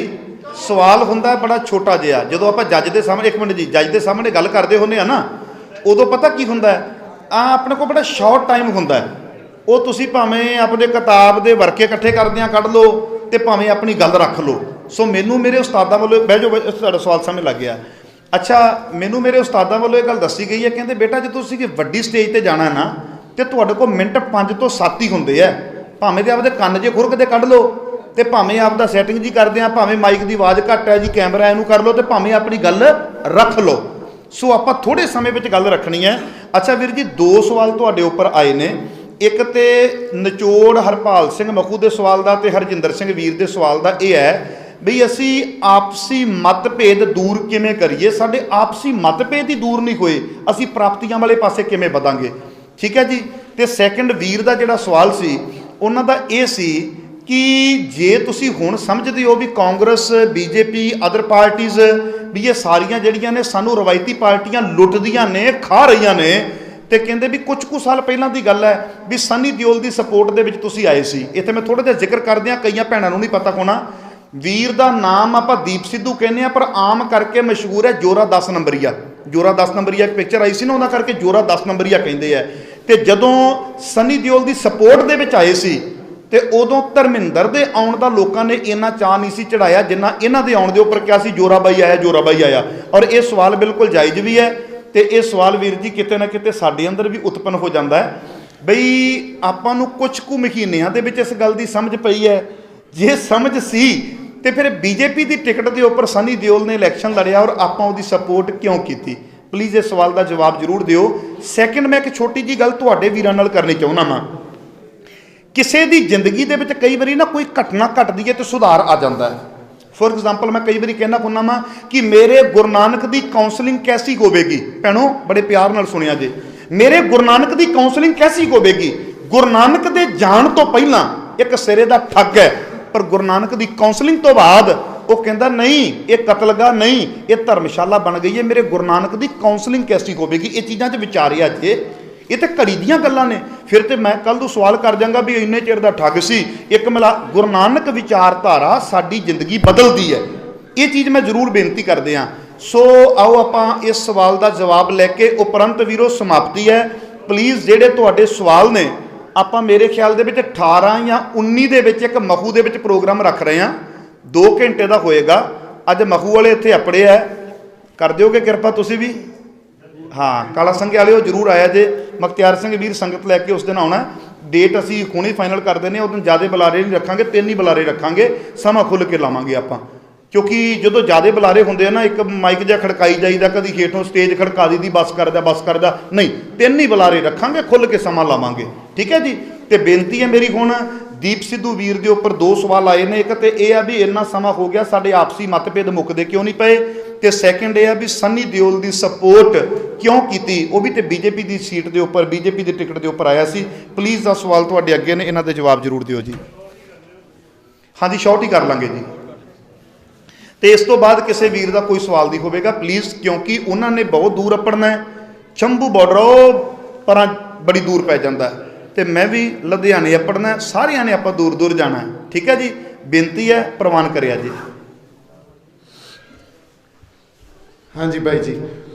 ਸਵਾਲ ਹੁੰਦਾ ਬੜਾ ਛੋਟਾ ਜਿਹਾ। ਜਦੋਂ ਆਪਾਂ ਜੱਜ ਦੇ ਸਾਹਮਣੇ, ਇੱਕ ਮਿੰਟ ਜੀ, ਜੱਜ ਦੇ ਸਾਹਮਣੇ ਗੱਲ ਕਰਦੇ ਹੁੰਦੇ ਆ ਨਾ, ਉਦੋਂ ਪਤਾ ਕੀ ਹੁੰਦਾ ਹੈ, ਆਪਣੇ ਕੋਲ ਬੜਾ ਸ਼ਾਰਟ ਟਾਈਮ ਹੁੰਦਾ ਹੈ। ਉਹ ਤੁਸੀਂ ਭਾਵੇਂ ਆਪਣੇ ਕਿਤਾਬ ਦੇ ਵਰਕੇ ਇਕੱਠੇ ਕਰਦਿਆਂ ਕੱਢ ਲਓ ਤੇ ਭਾਵੇਂ ਆਪਣੀ ਗੱਲ ਰੱਖ ਲਓ। ਸੋ ਮੈਨੂੰ ਮੇਰੇ ਉਸਤਾਦਾਂ ਵੱਲੋਂ, ਬਹਿ ਜਾਓ, ਤੁਹਾਡਾ ਸਵਾਲ ਸਾਹਮਣੇ ਲੱਗ ਗਿਆ। ਅੱਛਾ, ਮੈਨੂੰ ਮੇਰੇ ਉਸਤਾਦਾਂ ਵੱਲੋਂ ਇਹ ਗੱਲ ਦੱਸੀ ਗਈ ਹੈ, ਕਹਿੰਦੇ ਬੇਟਾ ਜੇ ਤੁਸੀਂ ਕਿ ਵੱਡੀ ਸਟੇਜ ਤੇ ਜਾਣਾ ਨਾ ਤੇ ਤੁਹਾਡੇ ਕੋਲ ਮਿੰਟ 5 ਤੋਂ 7 ਹੀ ਹੁੰਦੇ ਆ। ਭਾਵੇਂ ਤੇ ਆਪਦੇ ਕੰਨ ਜੇ ਖੁਰਕਦੇ ਕੱਢ ਲਓ ਤੇ ਭਾਵੇਂ ਆਪਦਾ ਸੈਟਿੰਗ ਜੀ ਕਰਦੇ ਆ, ਭਾਵੇਂ ਮਾਈਕ ਦੀ ਆਵਾਜ਼ ਘੱਟ ਹੈ ਜੀ, ਕੈਮਰਾ ਇਹਨੂੰ ਕਰ ਲਓ ਤੇ ਭਾਵੇਂ ਆਪਣੀ ਗੱਲ ਰੱਖ ਲਓ। ਸੋ ਆਪਾਂ ਥੋੜੇ ਸਮੇਂ ਵਿੱਚ ਗੱਲ ਰੱਖਣੀ ਹੈ। ਅੱਛਾ ਵੀਰ ਜੀ, 2 ਸਵਾਲ ਤੁਹਾਡੇ ਉੱਪਰ ਆਏ ਨੇ। ਇੱਕ ਤੇ ਨਿਚੋੜ ਹਰਪਾਲ ਸਿੰਘ ਮਖੂ ਦੇ ਸਵਾਲ ਦਾ ਤੇ ਹਰਜਿੰਦਰ ਸਿੰਘ ਵੀਰ ਦੇ ਸਵਾਲ ਦਾ ਇਹ ਹੈ ਬਈ ਅਸੀਂ ਆਪਸੀ ਮਤਭੇਦ ਦੂਰ ਕਿਵੇਂ ਕਰੀਏ। ਸਾਡੇ ਆਪਸੀ ਮਤਭੇਦ ਹੀ ਦੂਰ ਨਹੀਂ ਹੋਏ, ਅਸੀਂ ਪ੍ਰਾਪਤੀਆਂ ਵਾਲੇ ਪਾਸੇ ਕਿਵੇਂ ਵਧਾਂਗੇ। ਠੀਕ ਹੈ ਜੀ। ਤੇ ਸੈਕੰਡ ਵੀਰ ਦਾ ਜਿਹੜਾ ਸਵਾਲ ਸੀ, ਉਹਨਾਂ ਦਾ ਇਹ ਸੀ ਕਿ ਜੇ ਤੁਸੀਂ ਹੁਣ ਸਮਝਦੇ ਹੋ ਵੀ ਕਾਂਗਰਸ, ਬੀਜੇਪੀ, ਅਦਰ ਪਾਰਟੀਜ਼ ਵੀ ਇਹ ਸਾਰੀਆਂ ਜਿਹੜੀਆਂ ਨੇ ਸਾਨੂੰ ਰਵਾਇਤੀ ਪਾਰਟੀਆਂ ਲੁੱਟਦੀਆਂ ਨੇ, ਖਾ ਰਹੀਆਂ ਨੇ, ਤੇ ਕਹਿੰਦੇ ਵੀ ਕੁਝ ਕੁ ਸਾਲ ਪਹਿਲਾਂ ਦੀ ਗੱਲ ਹੈ ਵੀ ਸਨੀ ਦਿਓਲ ਦੀ ਸਪੋਰਟ ਦੇ ਵਿੱਚ ਤੁਸੀਂ ਆਏ ਸੀ। ਇੱਥੇ ਮੈਂ ਥੋੜਾ ਜਿਹਾ ਜ਼ਿਕਰ ਕਰਦੇ ਹਾਂ, ਕਈਆਂ ਭੈਣਾਂ ਨੂੰ ਨਹੀਂ ਪਤਾ ਹੋਣਾ। ਵੀਰ ਦਾ ਨਾਮ ਆਪਾਂ ਦੀਪ ਸਿੱਧੂ ਕਹਿੰਦੇ ਆ, ਪਰ ਆਮ ਕਰਕੇ ਮਸ਼ਹੂਰ ਹੈ ਜੋਰਾ 10 ਨੰਬਰੀਆ। ਜੋਰਾ 10 ਨੰਬਰੀਆ ਇੱਕ ਪਿਕਚਰ ਆਈ ਸੀ ਨਾ, ਉਹਨਾਂ ਕਰਕੇ ਜੋਰਾ 10 ਨੰਬਰੀਆ ਕਹਿੰਦੇ ਆ। ਤੇ ਜਦੋਂ ਸਨੀ ਦਿਓਲ ਦੀ ਸਪੋਰਟ ਦੇ ਵਿੱਚ ਆਏ ਸੀ ਤੇ ਉਦੋਂ ਧਰਮਿੰਦਰ ਦੇ ਆਉਣ ਦਾ ਲੋਕਾਂ ਨੇ ਇੰਨਾ ਚਾਅ ਨਹੀਂ ਸੀ ਚੜਾਇਆ ਜਿੰਨਾ ਇਹਨਾਂ ਦੇ ਆਉਣ ਦੇ ਉੱਪਰ ਕਿਹਾ ਸੀ ਜੋਰਾ ਬਾਈ ਆਇਆ, ਜੋਰਾ ਬਾਈ ਆਇਆ। ਔਰ ਇਹ ਸਵਾਲ ਬਿਲਕੁਲ ਜਾਇਜ਼ ਵੀ ਹੈ ਤੇ ਇਹ ਸਵਾਲ ਵੀਰ ਜੀ ਕਿਤੇ ਨਾ ਕਿਤੇ ਸਾਡੇ ਅੰਦਰ ਵੀ ਉਤਪੰਨ ਹੋ ਜਾਂਦਾ ਹੈ ਬਈ ਆਪਾਂ ਨੂੰ ਕੁਝ ਕੁ ਮਹੀਨਿਆਂ ਦੇ ਵਿੱਚ ਇਸ ਗੱਲ ਦੀ ਸਮਝ ਪਈ ਹੈ। ਜੇ ਸਮਝ ਸੀ ਤੇ ਫਿਰ ਬੀਜੇਪੀ ਦੀ ਟਿਕਟ ਦੇ ਉੱਪਰ ਸਨੀ ਦਿਓਲ ਨੇ ਇਲੈਕਸ਼ਨ ਲੜਿਆ ਔਰ ਆਪਾਂ ਉਹਦੀ ਸਪੋਰਟ ਕਿਉਂ ਕੀਤੀ। ਪਲੀਜ਼ ਇਸ ਸਵਾਲ ਦਾ ਜਵਾਬ ਜ਼ਰੂਰ ਦਿਓ। ਸੈਕਿੰਡ, ਮੈਂ ਇੱਕ ਛੋਟੀ ਜੀ ਗੱਲ ਤੁਹਾਡੇ ਵੀਰਾਂ ਨਾਲ ਕਰਨੀ ਚਾਹੁੰਦਾ ਵਾਂ। ਕਿਸੇ ਦੀ ਜ਼ਿੰਦਗੀ ਦੇ ਵਿੱਚ ਕਈ ਵਾਰੀ ਨਾ ਕੋਈ ਘਟਨਾ ਘਟਦੀ ਹੈ ਤੇ ਸੁਧਾਰ ਆ ਜਾਂਦਾ ਹੈ। ਫੋਰ ਐਗਜ਼ਾਮਪਲ, ਮੈਂ ਕਈ ਵਾਰੀ ਕਹਿਣਾ ਹੁੰਦਾ ਵਾਂ ਕਿ ਮੇਰੇ ਗੁਰੂ ਨਾਨਕ ਦੀ ਕਾਉਂਸਲਿੰਗ ਕੈਸੀ ਹੋਵੇਗੀ। ਭੈਣੋ ਬੜੇ ਪਿਆਰ ਨਾਲ ਸੁਣਿਆ ਜੇ, ਮੇਰੇ ਗੁਰੂ ਨਾਨਕ ਦੀ ਕਾਉਂਸਲਿੰਗ ਕੈਸੀ ਹੋਵੇਗੀ। ਗੁਰੂ ਨਾਨਕ ਦੇ ਜਾਣ ਤੋਂ ਪਹਿਲਾਂ ਇੱਕ ਸਿਰੇ ਦਾ ਠੱਗ ਹੈ, ਪਰ ਗੁਰੂ ਨਾਨਕ ਦੀ ਕਾਉਂਸਲਿੰਗ ਤੋਂ ਬਾਅਦ ਉਹ ਕਹਿੰਦਾ ਨਹੀਂ ਇਹ ਕਤਲਗਾਹ ਨਹੀਂ, ਇਹ ਧਰਮਸ਼ਾਲਾ ਬਣ ਗਈ ਹੈ। ਮੇਰੇ ਗੁਰੂ ਨਾਨਕ ਦੀ ਕਾਉਂਸਲਿੰਗ ਕੈਸੀ ਹੋਵੇਗੀ। ਇਹ ਚੀਜ਼ਾਂ 'ਚ ਵਿਚਾਰਿਆ ਜੇ, ਇਹ ਤਾਂ ਘੜੀ ਦੀਆਂ ਗੱਲਾਂ ਨੇ। ਫਿਰ ਤੇ ਮੈਂ ਕੱਲ ਨੂੰ ਸਵਾਲ ਕਰ ਜਾਂਗਾ ਵੀ ਇੰਨੇ ਚਿਰ ਦਾ ਠੱਗ ਸੀ। ਇੱਕ ਗੁਰੂ ਨਾਨਕ ਵਿਚਾਰਧਾਰਾ ਸਾਡੀ ਜ਼ਿੰਦਗੀ ਬਦਲਦੀ ਹੈ, ਇਹ ਚੀਜ਼ ਮੈਂ ਜ਼ਰੂਰ ਬੇਨਤੀ ਕਰਦੇ ਹਾਂ। ਸੋ ਆਓ ਆਪਾਂ ਇਸ ਸਵਾਲ ਦਾ ਜਵਾਬ ਲੈ ਕੇ ਉਪਰੰਤ ਵੀਰੋ ਸਮਾਪਤੀ ਹੈ। ਪਲੀਜ਼ ਜਿਹੜੇ ਤੁਹਾਡੇ ਸਵਾਲ ਨੇ, ਆਪਾਂ ਮੇਰੇ ਖਿਆਲ ਦੇ ਵਿੱਚ 18 ਜਾਂ 19 ਦੇ ਵਿੱਚ ਇੱਕ ਮਖੂ ਦੇ ਵਿੱਚ ਪ੍ਰੋਗਰਾਮ ਰੱਖ ਰਹੇ ਹਾਂ, 2 ਘੰਟੇ ਦਾ ਹੋਏਗਾ। ਅੱਜ ਮਖੂ ਵਾਲੇ ਇੱਥੇ ਆਪੜੇ ਹੈ, ਕਰ ਦਿਓਗੇ ਕਿਰਪਾ ਤੁਸੀਂ ਵੀ। ਹਾਂ, ਕਾਲਾ ਸੰਘੇ ਵਾਲਿਓ ਜ਼ਰੂਰ ਆਇਆ ਜੇ। ਮੁਖਤਿਆਰ ਸਿੰਘ ਵੀਰ ਸੰਗਤ ਲੈ ਕੇ ਉਸ ਦਿਨ ਆਉਣਾ। ਡੇਟ ਅਸੀਂ ਹੁਣੇ ਫਾਈਨਲ ਕਰ ਦਿੰਦੇ ਹਾਂ। ਉਸ ਦਿਨ ਜ਼ਿਆਦਾ ਬੁਲਾਰੇ ਨਹੀਂ ਰੱਖਾਂਗੇ, 3 ਹੀ ਬੁਲਾਰੇ ਰੱਖਾਂਗੇ, ਸਮਾਂ ਖੁੱਲ੍ਹ ਕੇ ਲਾਵਾਂਗੇ ਆਪਾਂ। ਕਿਉਂਕਿ ਜਦੋਂ ਜ਼ਿਆਦਾ ਬੁਲਾਰੇ ਹੁੰਦੇ ਆ ਨਾ, ਇੱਕ ਮਾਈਕ ਜਿਹਾ ਖੜਕਾਈ ਜਾਈਦਾ, ਕਦੀ ਹੇਠੋਂ ਸਟੇਜ ਖੜਕਾ ਦੀ ਬਸ ਕਰਦਾ ਨਹੀਂ, 3 ਹੀ ਬੁਲਾਰੇ ਰੱਖਾਂਗੇ, ਖੁੱਲ੍ਹ ਕੇ ਸਮਾਂ ਲਾਵਾਂਗੇ। ਠੀਕ ਹੈ ਜੀ। ਤੇ ਬੇਨਤੀ ਹੈ ਮੇਰੀ, ਹੁਣ ਦੀਪ ਸਿੱਧੂ ਵੀਰ ਦੇ ਉੱਪਰ 2 ਸਵਾਲ ਆਏ ਨੇ। ਇੱਕ ਤੇ ਇਹ ਆ ਵੀ ਇੰਨਾ ਸਮਾਂ ਹੋ ਗਿਆ, ਸਾਡੇ ਆਪਸੀ ਮਤਭੇਦ ਮੁੱਕਦੇ ਕਿਉਂ ਨਹੀਂ ਪਏ। ਤੇ ਸੈਕਿੰਡ ਇਹ ਆ ਵੀ ਸਨੀ ਦਿਓਲ ਦੀ ਸਪੋਰਟ ਕਿਉਂ ਕੀਤੀ, ਉਹ ਵੀ ਤੇ ਬੀਜੇਪੀ ਦੀ ਸੀਟ ਦੇ ਉੱਪਰ, ਬੀਜੇਪੀ ਦੀ ਟਿਕਟ ਦੇ ਉੱਪਰ ਆਇਆ ਸੀ। ਪਲੀਜ਼ ਦਾ ਸਵਾਲ ਤੁਹਾਡੇ ਅੱਗੇ ਨੇ, ਇਹਨਾਂ ਦੇ ਜਵਾਬ ਜ਼ਰੂਰ ਦਿਓ ਜੀ। ਹਾਂਜੀ, ਸ਼ਾਰਟ ਹੀ ਕਰ ਲਾਂਗੇ ਜੀ। ਤੇ ਇਸ ਤੋਂ ਬਾਅਦ ਕਿਸੇ ਵੀਰ ਦਾ ਕੋਈ ਸਵਾਲ ਨਹੀਂ ਹੋਵੇਗਾ ਪਲੀਜ਼, ਕਿਉਂਕਿ ਉਹਨਾਂ ਨੇ ਬਹੁਤ ਦੂਰ ਅੱਪੜਨਾ ਹੈ। ਸ਼ੰਭੂ ਬਾਰਡਰ ਉਹ ਪਰਾਂ ਬੜੀ ਦੂਰ ਪੈ ਜਾਂਦਾ ਹੈ ਤੇ ਮੈਂ ਵੀ ਲੁਧਿਆਣੇ ਅੱਪੜਨਾ, ਸਾਰਿਆਂ ਨੇ ਆਪਾਂ ਦੂਰ ਦੂਰ ਜਾਣਾ ਹੈ। ਠੀਕ ਹੈ ਜੀ। ਬੇਨਤੀ ਹੈ ਪ੍ਰਵਾਨ ਕਰਿਆ ਜੀ। ਹਾਂਜੀ ਬਾਈ ਜੀ,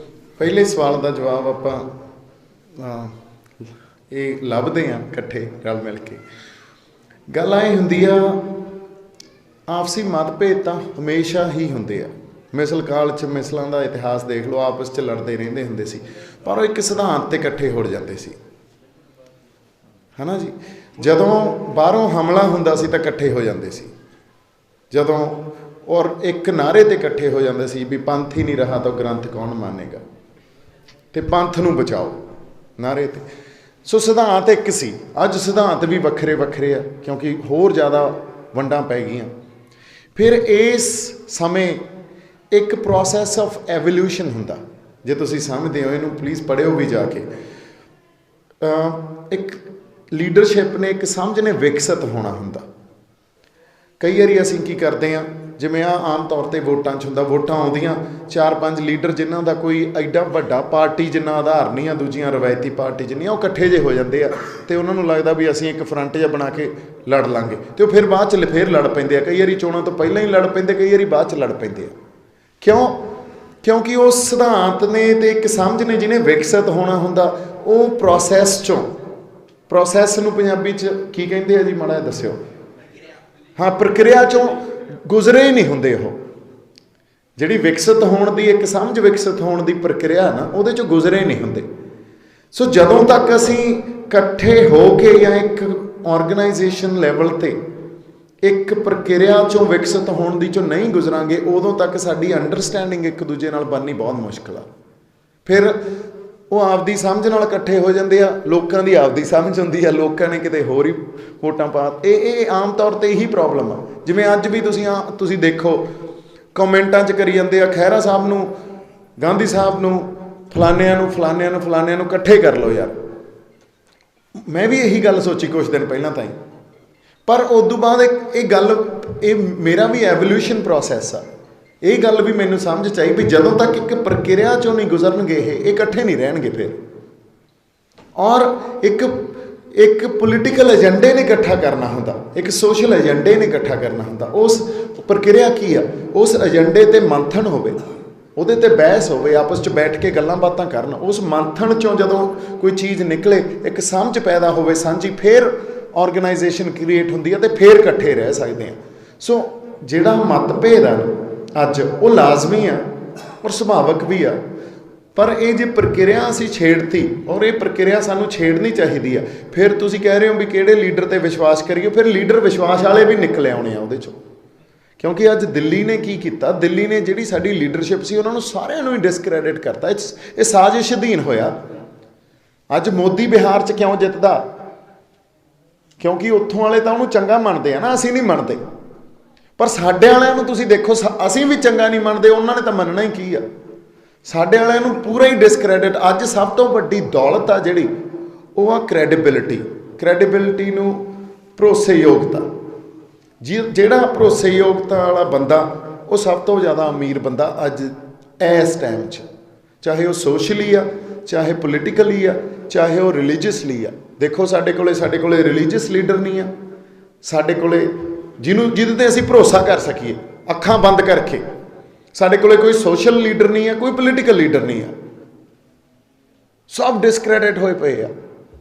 ਪਹਿਲੇ ਸਵਾਲ ਦਾ ਜਵਾਬ ਆਪਾਂ ਇਹ ਲੱਭਦੇ ਹਾਂ ਇਕੱਠੇ ਰਲ ਮਿਲ ਕੇ। ਗੱਲ ਐ ਹੁੰਦੀ ਆ, ਆਪਸੀ ਮਤਭੇਦ ਤਾਂ ਹਮੇਸ਼ਾ ਹੀ ਹੁੰਦੇ ਆ। ਮਿਸਲ ਕਾਲ 'ਚ ਮਿਸਲਾਂ ਦਾ ਇਤਿਹਾਸ ਦੇਖ ਲਓ, ਆਪਸ 'ਚ ਲੜਦੇ ਰਹਿੰਦੇ ਹੁੰਦੇ ਸੀ, ਪਰ ਉਹ ਇੱਕ ਸਿਧਾਂਤ 'ਤੇ ਇਕੱਠੇ ਹੋ ਜਾਂਦੇ ਸੀ, ਹੈ ਨਾ ਜੀ। ਜਦੋਂ ਬਾਹਰੋਂ ਹਮਲਾ ਹੁੰਦਾ ਸੀ ਤਾਂ ਇਕੱਠੇ ਹੋ ਜਾਂਦੇ ਸੀ। ਜਦੋਂ ਔਰ ਇੱਕ ਨਾਅਰੇ ਤੇ ਇਕੱਠੇ ਹੋ ਜਾਂਦੇ ਸੀ ਵੀ ਪੰਥ ਹੀ ਨਹੀਂ ਰਹਾ ਤਾਂ ਗ੍ਰੰਥ ਕੌਣ ਮਾਨੇਗਾ, ਤੇ ਪੰਥ ਨੂੰ ਬਚਾਓ ਨਾਅਰੇ ਤੇ। ਸੋ ਸਿਧਾਂਤ ਇੱਕ ਸੀ, ਅੱਜ ਸਿਧਾਂਤ ਵੀ ਵੱਖਰੇ ਵੱਖਰੇ ਆ ਕਿਉਂਕਿ ਹੋਰ ਜ਼ਿਆਦਾ ਵੰਡਾਂ ਪੈ ਗਈਆਂ। ਫਿਰ ਇਸ ਸਮੇਂ ਇੱਕ ਪ੍ਰੋਸੈਸ ਆਫ ਐਵੋਲਿਊਸ਼ਨ ਹੁੰਦਾ, ਜੇ ਤੁਸੀਂ ਸਮਝਦੇ ਹੋ ਇਹਨੂੰ ਪਲੀਜ਼ ਪੜ੍ਹਿਓ ਵੀ ਜਾ ਕੇ। ਇੱਕ ਲੀਡਰਸ਼ਿਪ ਨੇ, ਇੱਕ ਸਮਝ ਨੇ ਵਿਕਸਿਤ ਹੋਣਾ ਹੁੰਦਾ। ਕਈ ਵਾਰੀ ਅਸੀਂ ਕੀ ਕਰਦੇ ਹਾਂ, ਜਿਵੇਂ ਆਮ ਤੌਰ 'ਤੇ ਵੋਟਾਂ 'ਚ ਹੁੰਦਾ, ਵੋਟਾਂ ਆਉਂਦੀਆਂ 4-5 ਲੀਡਰ ਜਿਨ੍ਹਾਂ ਦਾ ਕੋਈ ਐਡਾ ਵੱਡਾ ਪਾਰਟੀ ਜਿੰਨਾ ਆਧਾਰ ਨਹੀਂ ਆ, ਦੂਜੀਆਂ ਰਵਾਇਤੀ ਪਾਰਟੀ ਜਿੰਨੀਆਂ, ਉਹ ਇਕੱਠੇ ਜੇ ਹੋ ਜਾਂਦੇ ਆ ਅਤੇ ਉਹਨਾਂ ਨੂੰ ਲੱਗਦਾ ਵੀ ਅਸੀਂ ਇੱਕ ਫਰੰਟ ਜਿਹਾ ਬਣਾ ਕੇ ਲੜ ਲਾਂਗੇ, ਅਤੇ ਉਹ ਫਿਰ ਬਾਅਦ 'ਚ ਫਿਰ ਲੜ ਪੈਂਦੇ ਆ। ਕਈ ਵਾਰੀ ਚੋਣਾਂ ਤੋਂ ਪਹਿਲਾਂ ਹੀ ਲੜ ਪੈਂਦੇ, ਕਈ ਵਾਰੀ ਬਾਅਦ 'ਚ ਲੜ ਪੈਂਦੇ ਆ। ਕਿਉਂਕਿ ਉਹ ਸਿਧਾਂਤ ਨੇ ਅਤੇ ਇੱਕ ਸਮਝ ਨੇ ਜਿਹਨੇ ਵਿਕਸਿਤ ਹੋਣਾ ਹੁੰਦਾ, ਉਹ ਪ੍ਰੋਸੈਸ 'ਚੋਂ, ਪ੍ਰੋਸੈਸ ਨੂੰ ਪੰਜਾਬੀ 'ਚ ਕੀ ਕਹਿੰਦੇ ਆ ਜੀ, ਮਾੜਾ ਜਿਹਾ ਦੱਸਿਓ। ਹਾਂ, ਪ੍ਰਕਿਰਿਆ 'ਚੋਂ ਗੁਜ਼ਰੇ ਹੀ ਨਹੀਂ ਹੁੰਦੇ। ਉਹ ਜਿਹੜੀ ਵਿਕਸਿਤ ਹੋਣ ਦੀ, ਇੱਕ ਸਮਝ ਵਿਕਸਿਤ ਹੋਣ ਦੀ ਪ੍ਰਕਿਰਿਆ ਨਾ, ਉਹਦੇ 'ਚੋਂ ਗੁਜ਼ਰੇ ਨਹੀਂ ਹੁੰਦੇ। ਸੋ ਜਦੋਂ ਤੱਕ ਅਸੀਂ ਇਕੱਠੇ ਹੋ ਕੇ ਜਾਂ ਇੱਕ ਆਰਗੇਨਾਈਜੇਸ਼ਨ ਲੈਵਲ 'ਤੇ ਇੱਕ ਪ੍ਰਕਿਰਿਆ 'ਚੋਂ ਵਿਕਸਿਤ ਹੋਣ ਦੀ 'ਚੋਂ ਨਹੀਂ ਗੁਜ਼ਰਾਂਗੇ, ਉਦੋਂ ਤੱਕ ਸਾਡੀ ਅੰਡਰਸਟੈਂਡਿੰਗ ਇੱਕ ਦੂਜੇ ਨਾਲ ਬਣਨੀ ਬਹੁਤ ਮੁਸ਼ਕਿਲ ਆ। ਫਿਰ ਉਹ ਆਪਦੀ ਸਮਝ ਨਾਲ ਇਕੱਠੇ ਹੋ ਜਾਂਦੇ ਆ, ਲੋਕਾਂ ਦੀ ਆਪਦੀ ਸਮਝ ਹੁੰਦੀ ਆ, ਲੋਕਾਂ ਨੇ ਕਿਤੇ ਹੋਰ ਹੀ ਵੋਟਾਂ ਪਾ। ਇਹ ਆਮ ਤੌਰ 'ਤੇ ਇਹੀ ਪ੍ਰੋਬਲਮ ਆ। ਜਿਵੇਂ ਅੱਜ ਵੀ ਤੁਸੀਂ ਦੇਖੋ ਕਮੈਂਟਾਂ 'ਚ ਕਰੀ ਜਾਂਦੇ ਆ, ਖਹਿਰਾ ਸਾਹਿਬ ਨੂੰ, ਗਾਂਧੀ ਸਾਹਿਬ ਨੂੰ, ਫਲਾਨਿਆਂ ਨੂੰ ਇਕੱਠੇ ਕਰ ਲਓ ਯਾਰ। ਮੈਂ ਵੀ ਇਹੀ ਗੱਲ ਸੋਚੀ ਕੁਛ ਦਿਨ ਪਹਿਲਾਂ ਤਾਂ ਹੀ, ਪਰ ਉਦੋਂ ਬਾਅਦ ਇਹ ਮੇਰਾ ਵੀ ਐਵੋਲਿਊਸ਼ਨ ਪ੍ਰੋਸੈਸ ਆ। ਇਹ ਗੱਲ ਵੀ ਮੈਨੂੰ ਸਮਝ 'ਚ ਆਈ ਵੀ ਜਦੋਂ ਤੱਕ ਇੱਕ ਪ੍ਰਕਿਰਿਆ 'ਚੋਂ ਨਹੀਂ ਗੁਜ਼ਰਨਗੇ ਇਹ ਇਕੱਠੇ ਨਹੀਂ ਰਹਿਣਗੇ ਫਿਰ। ਔਰ ਇੱਕ ਪੋਲੀਟੀਕਲ ਏਜੰਡੇ ਨੇ ਇਕੱਠਾ ਕਰਨਾ ਹੁੰਦਾ, ਇੱਕ ਸੋਸ਼ਲ ਏਜੰਡੇ ਨੇ ਇਕੱਠਾ ਕਰਨਾ ਹੁੰਦਾ। ਉਸ ਪ੍ਰਕਿਰਿਆ ਕੀ ਆ, ਉਸ ਏਜੰਡੇ 'ਤੇ ਮੰਥਨ ਹੋਵੇ, ਉਹਦੇ 'ਤੇ ਬਹਿਸ ਹੋਵੇ, ਆਪਸ 'ਚ ਬੈਠ ਕੇ ਗੱਲਾਂ ਬਾਤਾਂ ਕਰਨ। ਉਸ ਮੰਥਨ 'ਚੋਂ ਜਦੋਂ ਕੋਈ ਚੀਜ਼ ਨਿਕਲੇ, ਇੱਕ ਸਮਝ ਪੈਦਾ ਹੋਵੇ ਸਾਂਝੀ, ਫਿਰ ਆਰਗੇਨਾਈਜੇਸ਼ਨ ਕ੍ਰੀਏਟ ਹੁੰਦੀ ਹੈ ਅਤੇ ਫਿਰ ਇਕੱਠੇ ਰਹਿ ਸਕਦੇ ਹਾਂ। ਸੋ ਜਿਹੜਾ ਮਤਭੇਦ ਆ ਅੱਜ, ਉਹ ਲਾਜ਼ਮੀ ਆ ਔਰ ਸੁਭਾਵਿਕ ਵੀ ਆ, ਪਰ ਇਹ ਜੇ ਪ੍ਰਕਿਰਿਆ ਅਸੀਂ ਛੇੜਤੀ, ਔਰ ਇਹ ਪ੍ਰਕਿਰਿਆ ਸਾਨੂੰ ਛੇੜਨੀ ਚਾਹੀਦੀ ਆ। ਫਿਰ ਤੁਸੀਂ ਕਹਿ ਰਹੇ ਹੋ ਵੀ ਕਿਹੜੇ ਲੀਡਰ 'ਤੇ ਵਿਸ਼ਵਾਸ ਕਰੀਏ, ਫਿਰ ਲੀਡਰ ਵਿਸ਼ਵਾਸ ਵਾਲੇ ਵੀ ਨਿਕਲੇ ਆਉਣੇ ਆ ਉਹਦੇ 'ਚੋਂ। ਕਿਉਂਕਿ ਅੱਜ ਦਿੱਲੀ ਨੇ ਕੀ ਕੀਤਾ, ਦਿੱਲੀ ਨੇ ਜਿਹੜੀ ਸਾਡੀ ਲੀਡਰਸ਼ਿਪ ਸੀ ਉਹਨਾਂ ਨੂੰ ਸਾਰਿਆਂ ਨੂੰ ਹੀ ਡਿਸਕ੍ਰੈਡਿਟ ਕਰਤਾ। ਇਹ ਸਾਜ਼ਿਸ਼ ਅਧੀਨ ਹੋਇਆ। ਅੱਜ ਮੋਦੀ ਬਿਹਾਰ 'ਚ ਕਿਉਂ ਜਿੱਤਦਾ, ਕਿਉਂਕਿ ਉੱਥੋਂ ਵਾਲੇ ਤਾਂ ਉਹਨੂੰ ਚੰਗਾ ਮੰਨਦੇ ਆ ਨਾ, ਅਸੀਂ ਨਹੀਂ ਮੰਨਦੇ। ਪਰ ਸਾਡੇ ਵਾਲਿਆਂ ਨੂੰ ਤੁਸੀਂ ਦੇਖੋ, ਅਸੀਂ ਵੀ ਚੰਗਾ ਨਹੀਂ ਮੰਨਦੇ, ਉਹਨਾਂ ਨੇ ਤਾਂ ਮੰਨਣਾ ਹੀ ਕੀ ਆ। ਸਾਡੇ ਵਾਲਿਆਂ ਨੂੰ ਪੂਰਾ ਹੀ ਡਿਸਕ੍ਰੈਡਿਟ। ਅੱਜ ਸਭ ਤੋਂ ਵੱਡੀ ਦੌਲਤ ਆ ਜਿਹੜੀ, ਉਹ ਆ ਕ੍ਰੈਡੀਬਿਲਿਟੀ ਨੂੰ ਭਰੋਸੇਯੋਗਤਾ। ਜਿਹੜਾ ਭਰੋਸੇਯੋਗਤਾ ਵਾਲਾ ਬੰਦਾ, ਉਹ ਸਭ ਤੋਂ ਜ਼ਿਆਦਾ ਅਮੀਰ ਬੰਦਾ ਅੱਜ ਇਸ ਟਾਈਮ 'ਚ, ਚਾਹੇ ਉਹ ਸੋਸ਼ਲੀ ਆ, ਚਾਹੇ ਪੋਲੀਟੀਕਲੀ ਆ, ਚਾਹੇ ਉਹ ਰਿਲੀਜੀਅਸਲੀ ਆ। ਦੇਖੋ ਸਾਡੇ ਕੋਲੇ ਰਿਲੀਜੀਅਸ ਲੀਡਰ ਨਹੀਂ ਆ, ਸਾਡੇ ਕੋਲੇ ਜਿਹਦੇ 'ਤੇ ਅਸੀਂ ਭਰੋਸਾ ਕਰ ਸਕੀਏ ਅੱਖਾਂ ਬੰਦ ਕਰਕੇ। ਸਾਡੇ ਕੋਲੇ ਕੋਈ ਸੋਸ਼ਲ ਲੀਡਰ ਨਹੀਂ ਆ, ਕੋਈ ਪੋਲੀਟੀਕਲ ਲੀਡਰ ਨਹੀਂ ਆ, ਸਭ ਡਿਸਕ੍ਰੈਡਿਟ ਹੋਏ ਪਏ ਆ।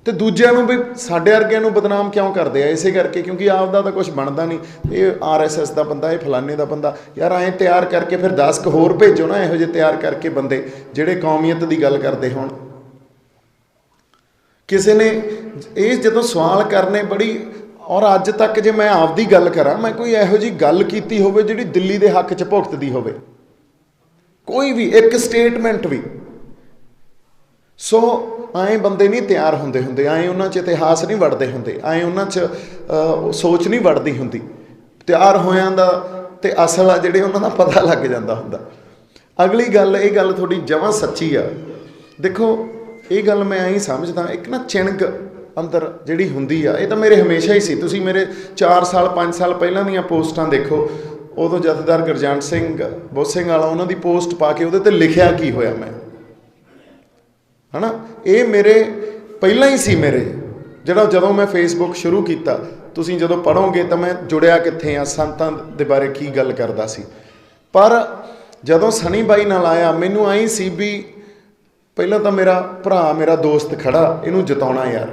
ਅਤੇ ਦੂਜਿਆਂ ਨੂੰ ਵੀ, ਸਾਡੇ ਵਰਗਿਆਂ ਨੂੰ ਬਦਨਾਮ ਕਿਉਂ ਕਰਦੇ ਆ? ਇਸੇ ਕਰਕੇ, ਕਿਉਂਕਿ ਆਪਦਾ ਤਾਂ ਕੁਛ ਬਣਦਾ ਨਹੀਂ। ਇਹ RSS ਦਾ ਬੰਦਾ, ਇਹ ਫਲਾਨੇ ਦਾ ਬੰਦਾ। ਯਾਰ ਐਂ ਤਿਆਰ ਕਰਕੇ ਫਿਰ 10 ਕੁ ਹੋਰ ਭੇਜੋ ਨਾ, ਇਹੋ ਜਿਹੇ ਤਿਆਰ ਕਰਕੇ ਬੰਦੇ ਜਿਹੜੇ ਕੌਮੀਅਤ ਦੀ ਗੱਲ ਕਰਦੇ ਹੋਣ। ਕਿਸੇ ਨੇ ਇਹ ਜਦੋਂ ਸਵਾਲ ਕਰਨੇ ਬੜੀ, ਔਰ ਅੱਜ ਤੱਕ ਜੇ ਮੈਂ ਆਪਦੀ ਗੱਲ ਕਰਾਂ, ਮੈਂ ਕੋਈ ਇਹੋ ਜਿਹੀ ਗੱਲ ਕੀਤੀ ਹੋਵੇ ਜਿਹੜੀ ਦਿੱਲੀ ਦੇ ਹੱਕ 'ਚ ਭੁਗਤਦੀ ਹੋਵੇ, ਕੋਈ ਵੀ ਇੱਕ ਸਟੇਟਮੈਂਟ ਵੀ। ਸੋ ਐਂ ਬੰਦੇ ਨਹੀਂ ਤਿਆਰ ਹੁੰਦੇ, ਐਂ ਉਹਨਾਂ 'ਚ ਇਤਿਹਾਸ ਨਹੀਂ ਵੜਦੇ ਹੁੰਦੇ, ਐਂ ਉਹਨਾਂ 'ਚ ਸੋਚ ਨਹੀਂ ਵੜਦੀ ਹੁੰਦੀ। ਤਿਆਰ ਹੋਇਆਂ ਦਾ ਅਤੇ ਅਸਲ ਆ ਜਿਹੜੇ ਉਹਨਾਂ ਦਾ ਪਤਾ ਲੱਗ ਜਾਂਦਾ ਹੁੰਦਾ। ਅਗਲੀ ਗੱਲ, ਇਹ ਗੱਲ ਤੁਹਾਡੀ ਜਮਾਂ ਸੱਚੀ ਆ। ਦੇਖੋ ਇਹ ਗੱਲ ਮੈਂ ਐਂ ਸਮਝਦਾ, ਇੱਕ ਨਾ ਚਿਣਗ ਅੰਦਰ ਜਿਹੜੀ ਹੁੰਦੀ ਆ, ਇਹ ਤਾਂ ਮੇਰੇ ਹਮੇਸ਼ਾ ਹੀ ਸੀ। ਤੁਸੀਂ ਮੇਰੇ 4 ਸਾਲ 5 ਸਾਲ ਪਹਿਲਾਂ ਦੀਆਂ ਪੋਸਟਾਂ ਦੇਖੋ, ਉਦੋਂ ਜਥੇਦਾਰ ਗੁਰਜੰਟ ਸਿੰਘ ਬੋਸਿੰਘ ਵਾਲਾ, ਉਹਨਾਂ ਦੀ ਪੋਸਟ ਪਾ ਕੇ ਉਹਦੇ 'ਤੇ ਲਿਖਿਆ ਕੀ ਹੋਇਆ ਮੈਂ, ਹੈ ਨਾ। ਇਹ ਮੇਰੇ ਪਹਿਲਾਂ ਹੀ ਸੀ, ਮੇਰੇ ਜਦੋਂ ਮੈਂ ਫੇਸਬੁੱਕ ਸ਼ੁਰੂ ਕੀਤਾ, ਤੁਸੀਂ ਜਦੋਂ ਪੜ੍ਹੋਗੇ ਤਾਂ ਮੈਂ ਜੁੜਿਆ ਕਿੱਥੇ ਆ, ਸੰਤਾਂ ਦੇ ਬਾਰੇ ਕੀ ਗੱਲ ਕਰਦਾ ਸੀ। ਪਰ ਜਦੋਂ ਸਨੀ ਬਾਈ ਨਾਲ ਆਇਆ, ਮੈਨੂੰ ਆਈ ਸੀ ਵੀ ਪਹਿਲਾਂ ਤਾਂ ਮੇਰਾ ਭਰਾ, ਮੇਰਾ ਦੋਸਤ ਖੜਾ, ਇਹਨੂੰ ਜਿਤਾਉਣਾ ਯਾਰ।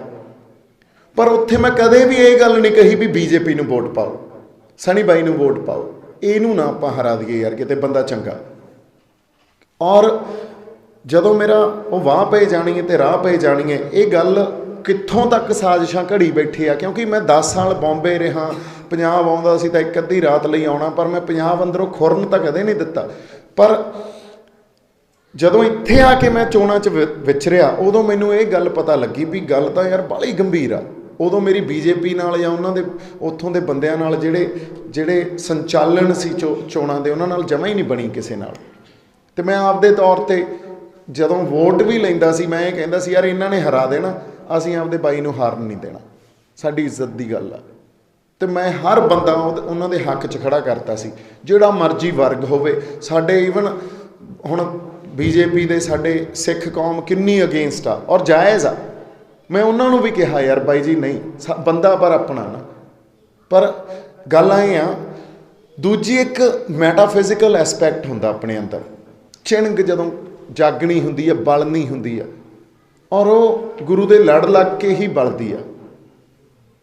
ਪਰ ਉੱਥੇ ਮੈਂ ਕਦੇ ਵੀ ਇਹ ਗੱਲ ਨਹੀਂ ਕਹੀ ਵੀ BJP ਨੂੰ ਵੋਟ ਪਾਓ, ਸਨੀ ਬਾਈ ਨੂੰ ਵੋਟ ਪਾਓ, ਇਹਨੂੰ ਨਾ ਆਪਾਂ ਹਰਾ ਦਈਏ ਯਾਰ, ਕਿਤੇ ਬੰਦਾ ਚੰਗਾ। ਔਰ ਜਦੋਂ ਮੇਰਾ ਉਹ ਵਾਹ ਪਏ ਜਾਣੀ ਹੈ ਅਤੇ ਰਾਹ ਪਏ ਜਾਣੀ ਹੈ, ਇਹ ਗੱਲ ਕਿੱਥੋਂ ਤੱਕ ਸਾਜ਼ਿਸ਼ਾਂ ਘੜੀ ਬੈਠੀ ਆ। ਕਿਉਂਕਿ ਮੈਂ 10 ਸਾਲ ਬੰਬੇ ਰਿਹਾ, ਪੰਜਾਬ ਆਉਂਦਾ ਸੀ ਤਾਂ ਇੱਕ ਅੱਧੀ ਰਾਤ ਲਈ ਆਉਣਾ, ਪਰ ਮੈਂ ਪੰਜਾਬ ਅੰਦਰੋਂ ਖੁਰਨ ਤਾਂ ਕਦੇ ਨਹੀਂ ਦਿੱਤਾ। ਪਰ ਜਦੋਂ ਇੱਥੇ ਆ ਕੇ ਮੈਂ ਚੋਣਾਂ 'ਚ ਵਿਚਰਿਆ, ਉਦੋਂ ਮੈਨੂੰ ਇਹ ਗੱਲ ਪਤਾ ਲੱਗੀ ਵੀ ਗੱਲ ਤਾਂ ਯਾਰ ਬਾਹਲੀ ਗੰਭੀਰ ਆ। ਉਦੋਂ ਮੇਰੀ ਬੀਜੇਪੀ ਨਾਲ ਜਾਂ ਉਹਨਾਂ ਦੇ ਉੱਥੋਂ ਦੇ ਬੰਦਿਆਂ ਨਾਲ ਜਿਹੜੇ ਸੰਚਾਲਨ ਸੀ ਚੋਣਾਂ ਦੇ, ਉਹਨਾਂ ਨਾਲ ਜਮਾ ਹੀ ਨਹੀਂ ਬਣੀ ਕਿਸੇ ਨਾਲ। ਅਤੇ ਮੈਂ ਆਪਦੇ ਤੌਰ 'ਤੇ ਜਦੋਂ ਵੋਟ ਵੀ ਲੈਂਦਾ ਸੀ, ਮੈਂ ਇਹ ਕਹਿੰਦਾ ਸੀ ਯਾਰ ਇਹਨਾਂ ਨੇ ਹਰਾ ਦੇਣਾ, ਅਸੀਂ ਆਪਦੇ ਬਾਈ ਨੂੰ ਹਾਰਨ ਨਹੀਂ ਦੇਣਾ, ਸਾਡੀ ਇੱਜ਼ਤ ਦੀ ਗੱਲ ਆ। ਅਤੇ ਮੈਂ ਹਰ ਬੰਦਾ ਉਹਨਾਂ ਦੇ ਹੱਕ 'ਚ ਖੜਾ ਕਰਤਾ ਸੀ, ਜਿਹੜਾ ਮਰਜ਼ੀ ਵਰਗ ਹੋਵੇ। ਸਾਡੇ ਈਵਨ ਹੁਣ ਬੀਜੇਪੀ ਦੇ ਸਾਡੇ ਸਿੱਖ ਕੌਮ ਕਿੰਨੀ ਅਗੇਂਸਟ ਆ, ਔਰ ਜਾਇਜ਼ ਆ। ਮੈਂ ਉਹਨਾਂ ਨੂੰ ਵੀ ਕਿਹਾ ਯਾਰ ਬਾਈ ਜੀ ਨਹੀਂ ਬੰਦਾ ਪਰ ਆਪਣਾ ਨਾ। ਪਰ ਗੱਲ ਇਹ ਆ, ਦੂਜੀ ਇੱਕ ਮੈਟਾਫਿਜ਼ੀਕਲ ਐਸਪੈਕਟ ਹੁੰਦਾ ਆਪਣੇ ਅੰਦਰ, ਚਿਣਗ ਜਦੋਂ ਜਾਗਣੀ ਹੁੰਦੀ ਆ, ਬਲਣੀ ਹੁੰਦੀ ਆ, ਔਰ ਉਹ ਗੁਰੂ ਦੇ ਲੜ ਲੱਗ ਕੇ ਹੀ ਬਲਦੀ ਆ।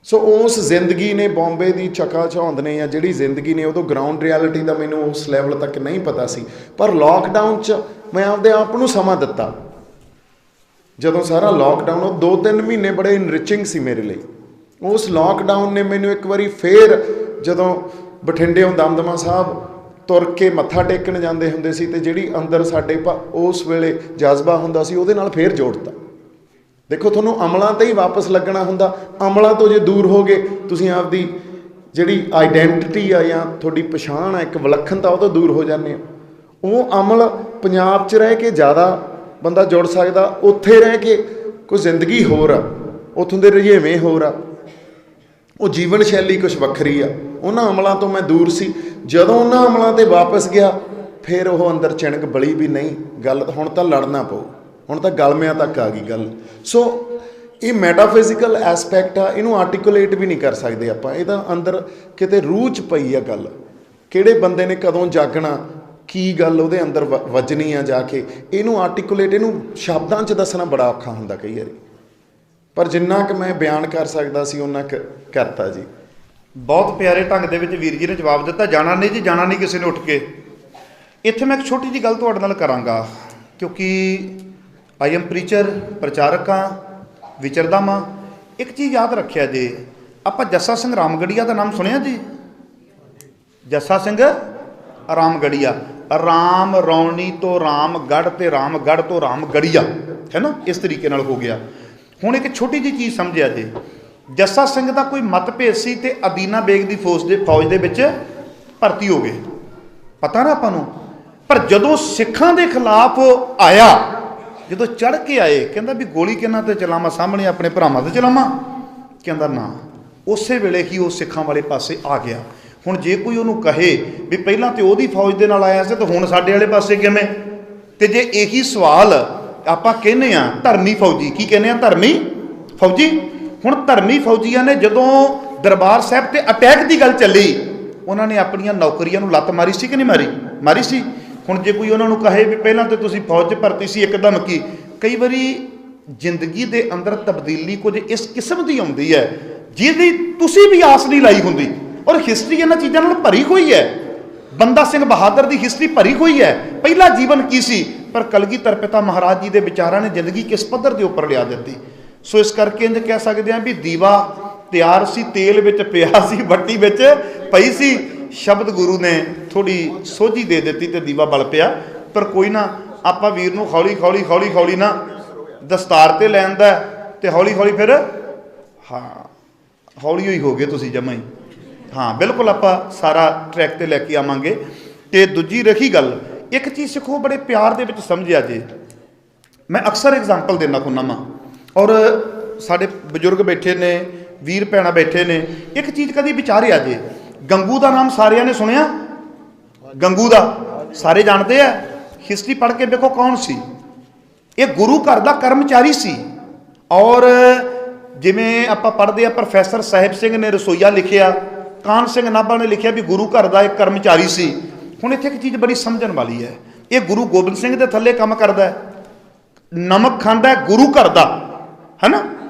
ਸੋ ਉਸ ਜ਼ਿੰਦਗੀ ਨੇ ਬੰਬੇ ਦੀ ਚਕਾ ਚੌਂਦ ਨੇ, ਜਾਂ ਜਿਹੜੀ ਜ਼ਿੰਦਗੀ ਨੇ, ਉਦੋਂ ਗਰਾਊਂਡ ਰਿਐਲਿਟੀ ਦਾ ਮੈਨੂੰ ਉਸ ਲੈਵਲ ਤੱਕ ਨਹੀਂ ਪਤਾ ਸੀ। ਪਰ ਲੋਕਡਾਊਨ 'ਚ ਮੈਂ ਆਪਦੇ ਆਪ ਨੂੰ ਸਮਾਂ ਦਿੱਤਾ। ਜਦੋਂ ਸਾਰਾ ਲੋਕਡਾਊਨ, ਉਹ 2-3 ਮਹੀਨੇ ਬੜੇ ਇਨਰਿਚਿੰਗ ਸੀ ਮੇਰੇ ਲਈ। ਉਸ ਲੋਕਡਾਊਨ ਨੇ ਮੈਨੂੰ ਇੱਕ ਵਾਰੀ ਫੇਰ, ਜਦੋਂ ਬਠਿੰਡਿਓਂ ਦਮਦਮਾ ਸਾਹਿਬ ਤੁਰ ਕੇ ਮੱਥਾ ਟੇਕਣ ਜਾਂਦੇ ਹੁੰਦੇ ਸੀ, ਅਤੇ ਜਿਹੜੀ ਅੰਦਰ ਸਾਡੇ ਉਸ ਵੇਲੇ ਜਜ਼ਬਾ ਹੁੰਦਾ ਸੀ, ਉਹਦੇ ਨਾਲ ਫੇਰ ਜੋੜਤਾ। ਦੇਖੋ, ਤੁਹਾਨੂੰ ਅਮਲਾਂ 'ਤੇ ਹੀ ਵਾਪਸ ਲੱਗਣਾ ਹੁੰਦਾ। ਅਮਲਾਂ ਤੋਂ ਜੇ ਦੂਰ ਹੋ ਗਏ, ਤੁਸੀਂ ਆਪਦੀ ਜਿਹੜੀ ਆਈਡੈਂਟਿਟੀ ਆ ਜਾਂ ਤੁਹਾਡੀ ਪਛਾਣ ਆ, ਇੱਕ ਵਿਲੱਖਣਤਾ, ਉਹ ਤੋਂ ਦੂਰ ਹੋ ਜਾਂਦੇ ਹੋ। ਉਹ ਅਮਲ ਪੰਜਾਬ 'ਚ ਰਹਿ ਕੇ ਜ਼ਿਆਦਾ ਬੰਦਾ ਜੁੜ ਸਕਦਾ, ਉੱਥੇ ਰਹਿ ਕੇ ਕੋਈ ਜ਼ਿੰਦਗੀ ਹੋਰ ਆ, ਉੱਥੋਂ ਦੇ ਰੁਝੇਵੇਂ ਹੋਰ ਆ, ਉਹ ਜੀਵਨ ਸ਼ੈਲੀ ਕੁਛ ਵੱਖਰੀ ਆ। ਉਹਨਾਂ ਅਮਲਾਂ ਤੋਂ ਮੈਂ ਦੂਰ ਸੀ। ਜਦੋਂ ਉਹਨਾਂ ਅਮਲਾਂ 'ਤੇ ਵਾਪਸ ਗਿਆ, ਫਿਰ ਉਹ ਅੰਦਰ ਚਿਣਕ ਬਲੀ ਵੀ ਨਹੀਂ, ਗੱਲ ਹੁਣ ਤਾਂ ਲੜਨਾ ਪਊ, ਹੁਣ ਤਾਂ ਗਲਮਿਆਂ ਤੱਕ ਆ ਗਈ ਗੱਲ। ਸੋ ਇਹ ਮੈਟਾਫਿਜ਼ੀਕਲ ਐਸਪੈਕਟ ਆ, ਇਹਨੂੰ ਆਰਟੀਕੂਲੇਟ ਵੀ ਨਹੀਂ ਕਰ ਸਕਦੇ ਆਪਾਂ। ਇਹਦਾ ਅੰਦਰ ਕਿਤੇ ਰੂਹ 'ਚ ਪਈ ਆ ਗੱਲ, ਕਿਹੜੇ ਬੰਦੇ ਨੇ ਕਦੋਂ ਜਾਗਣਾ, ਕੀ ਗੱਲ ਉਹਦੇ ਅੰਦਰ ਵੱਜਣੀ ਆ ਜਾ ਕੇ, ਇਹਨੂੰ ਆਰਟੀਕੂਲੇਟ, ਇਹਨੂੰ ਸ਼ਬਦਾਂ 'ਚ ਦੱਸਣਾ ਬੜਾ ਔਖਾ ਹੁੰਦਾ ਕਈ ਵਾਰੀ। ਪਰ ਜਿੰਨਾ ਕੁ ਮੈਂ ਬਿਆਨ ਕਰ ਸਕਦਾ ਸੀ ਉਹਨਾਂ ਕੁ ਕਰਤਾ ਜੀ। ਬਹੁਤ ਪਿਆਰੇ ਢੰਗ ਦੇ ਵਿੱਚ ਵੀਰ ਜੀ ਨੇ ਜਵਾਬ ਦਿੱਤਾ। ਜਾਣਾ ਨਹੀਂ ਜੀ, ਜਾਣਾ ਨਹੀਂ ਕਿਸੇ ਨੇ ਉੱਠ ਕੇ। ਇੱਥੇ ਮੈਂ ਇੱਕ ਛੋਟੀ ਜਿਹੀ ਗੱਲ ਤੁਹਾਡੇ ਨਾਲ ਕਰਾਂਗਾ, ਕਿਉਂਕਿ ਆਈ ਐਮ ਪ੍ਰੀਚਰ, ਪ੍ਰਚਾਰਕ ਹਾਂ, ਵਿਚਰਦਾ ਵਾਂ। ਇੱਕ ਚੀਜ਼ ਯਾਦ ਰੱਖਿਆ ਜੀ, ਆਪਾਂ ਜੱਸਾ ਸਿੰਘ ਰਾਮਗੜੀਆ ਦਾ ਨਾਮ ਸੁਣਿਆ ਜੀ? ਜੱਸਾ ਸਿੰਘ ਰਾਮਗੜੀਆ, ਰਾਮ ਰੌਣੀ ਤੋਂ ਰਾਮਗੜ੍ਹ ਤੇ ਰਾਮਗੜ੍ਹ ਤੋਂ ਰਾਮਗੜੀਆ, ਹੈ ਨਾ, ਇਸ ਤਰੀਕੇ ਨਾਲ ਹੋ ਗਿਆ। ਹੁਣ ਇੱਕ ਛੋਟੀ ਜਿਹੀ ਚੀਜ਼ ਸਮਝਿਆ ਜੀ, ਜੱਸਾ ਸਿੰਘ ਦਾ ਕੋਈ ਮਤਭੇਦ ਸੀ ਤੇ ਅਦੀਨਾ ਬੇਗ ਦੀ ਫੌਜ ਦੇ ਵਿੱਚ ਭਰਤੀ ਹੋ ਗਏ, ਪਤਾ ਨਾ ਆਪਾਂ ਨੂੰ। ਪਰ ਜਦੋਂ ਸਿੱਖਾਂ ਦੇ ਖਿਲਾਫ ਆਇਆ, ਜਦੋਂ ਚੜ੍ਹ ਕੇ ਆਏ, ਕਹਿੰਦਾ ਵੀ ਗੋਲੀ ਕਿਹਨਾਂ ਤੇ ਚਲਾਵਾਂ, ਸਾਹਮਣੇ ਆਪਣੇ ਭਰਾਵਾਂ ਤੇ ਚਲਾਵਾਂ? ਕਹਿੰਦਾ ਨਾ। ਉਸੇ ਵੇਲੇ ਹੀ ਉਹ ਸਿੱਖਾਂ ਵਾਲੇ ਪਾਸੇ ਆ ਗਿਆ। ਹੁਣ ਜੇ ਕੋਈ ਉਹਨੂੰ ਕਹੇ ਵੀ ਪਹਿਲਾਂ ਤੇ ਉਹਦੀ ਫੌਜ ਦੇ ਨਾਲ ਆਇਆ ਸੀ ਤੇ ਹੁਣ ਸਾਡੇ ਵਾਲੇ ਪਾਸੇ ਕਿਵੇਂ? ਤੇ ਜੇ ਇਹੀ ਸਵਾਲ ਆਪਾਂ ਕਹਿੰਦੇ ਆ ਧਰਮੀ ਫੌਜੀ, ਕੀ ਕਹਿੰਦੇ ਆ? ਧਰਮੀ ਫੌਜੀ। ਹੁਣ ਧਰਮੀ ਫੌਜੀਆਂ ਨੇ ਜਦੋਂ ਦਰਬਾਰ ਸਾਹਿਬ ਤੇ ਅਟੈਕ ਦੀ ਗੱਲ ਚੱਲੀ, ਉਹਨਾਂ ਨੇ ਆਪਣੀਆਂ ਨੌਕਰੀਆਂ ਨੂੰ ਲੱਤ ਮਾਰੀ ਸੀ ਕਿ ਨਹੀਂ ਮਾਰੀ? ਮਾਰੀ ਸੀ। ਹੁਣ ਜੇ ਕੋਈ ਉਹਨਾਂ ਨੂੰ ਕਹੇ ਵੀ ਪਹਿਲਾਂ ਤੇ ਤੁਸੀਂ ਫੌਜ 'ਚ ਭਰਤੀ ਸੀ ਇੱਕਦਮ ਕੀ, ਕਈ ਵਾਰੀ ਜ਼ਿੰਦਗੀ ਦੇ ਅੰਦਰ ਤਬਦੀਲੀ ਕੁਝ ਇਸ ਕਿਸਮ ਦੀ ਆਉਂਦੀ ਹੈ ਜਿਹਦੀ ਤੁਸੀਂ ਵੀ ਆਸ ਨਹੀਂ ਲਾਈ ਹੁੰਦੀ। ਔਰ ਹਿਸਟਰੀ ਇਹਨਾਂ ਚੀਜ਼ਾਂ ਨਾਲ ਭਰੀ ਹੋਈ ਹੈ। ਬੰਦਾ ਸਿੰਘ ਬਹਾਦਰ ਦੀ ਹਿਸਟਰੀ ਭਰੀ ਹੋਈ ਹੈ, ਪਹਿਲਾ ਜੀਵਨ ਕੀ ਸੀ, ਪਰ ਕਲਗੀਧਰ ਪਿਤਾ ਮਹਾਰਾਜ ਜੀ ਦੇ ਵਿਚਾਰਾਂ ਨੇ ਜ਼ਿੰਦਗੀ ਕਿਸ ਪੱਧਰ ਦੇ ਉੱਪਰ ਲਿਆ ਦਿੱਤੀ। ਸੋ ਇਸ ਕਰਕੇ ਇੰਝ ਕਹਿ ਸਕਦੇ ਹਾਂ ਵੀ ਦੀਵਾ ਤਿਆਰ ਸੀ, ਤੇਲ ਵਿੱਚ ਪਿਆ ਸੀ, ਬੱਤੀ ਵਿੱਚ ਪਈ ਸੀ, ਸ਼ਬਦ ਗੁਰੂ ਨੇ ਥੋੜੀ ਸੋਝੀ ਦੇ ਦਿੱਤੀ ਤੇ ਦੀਵਾ ਬਲ ਪਿਆ। ਪਰ ਕੋਈ ਨਾ, ਆਪਾਂ ਵੀਰ ਨੂੰ ਹੌਲੀ ਹੌਲੀ ਨਾ ਦਸਤਾਰ ਤੇ ਲੈਂਦਾ ਤੇ ਹੌਲੀ ਫਿਰ ਹਾਂ ਹੌਲੀ ਹੋਈ ਹੋ ਗਏ ਤੁਸੀਂ ਜਮਾਂ ਹੀ। ਹਾਂ ਬਿਲਕੁਲ, ਆਪਾਂ ਸਾਰਾ ਟਰੈਕ ਤੇ ਲੈ ਕੇ ਆਵਾਂਗੇ। ਤੇ ਦੂਜੀ ਰਹੀ ਗੱਲ, ਇੱਕ ਚੀਜ਼ ਸਿੱਖੋ, ਬੜੇ ਪਿਆਰ ਦੇ ਵਿੱਚ ਸਮਝਿਆ ਜੇ। ਮੈਂ ਅਕਸਰ ਐਗਜ਼ਾਮਪਲ ਦਿੰਦਾ ਹੁੰਦਾ ਵਾਂ, ਔਰ ਸਾਡੇ ਬਜ਼ੁਰਗ ਬੈਠੇ ਨੇ, ਵੀਰ ਭੈਣਾਂ ਬੈਠੇ ਨੇ, ਇੱਕ ਚੀਜ਼ ਕਦੀ ਵਿਚਾਰਿਆ ਜੇ। ਗੰਗੂ ਦਾ ਨਾਮ ਸਾਰਿਆਂ ਨੇ ਸੁਣਿਆ? ਗੰਗੂ ਦਾ ਸਾਰੇ ਜਾਣਦੇ ਆ। ਹਿਸਟਰੀ ਪੜ੍ਹ ਕੇ ਵੇਖੋ ਕੌਣ ਸੀ। ਇਹ ਗੁਰੂ ਘਰ ਦਾ ਕਰਮਚਾਰੀ ਸੀ। ਔਰ ਜਿਵੇਂ ਆਪਾਂ ਪੜ੍ਹਦੇ ਆ, ਪ੍ਰੋਫੈਸਰ ਸਾਹਿਬ ਸਿੰਘ ਨੇ ਰਸੋਈਆ ਲਿਖਿਆ, ਕਾਨ ਸਿੰਘ ਨਾਭਾ ਨੇ ਲਿਖਿਆ ਵੀ ਗੁਰੂ ਘਰ ਦਾ ਇੱਕ ਕਰਮਚਾਰੀ ਸੀ। ਹੁਣ ਇੱਥੇ ਇੱਕ ਚੀਜ਼ ਬੜੀ ਸਮਝਣ ਵਾਲੀ ਹੈ, ਇਹ ਗੁਰੂ ਗੋਬਿੰਦ ਸਿੰਘ ਦੇ ਥੱਲੇ ਕੰਮ ਕਰਦਾ, ਨਮਕ ਖਾਂਦਾ ਗੁਰੂ ਘਰ ਦਾ, ਹੈ ਨਾ।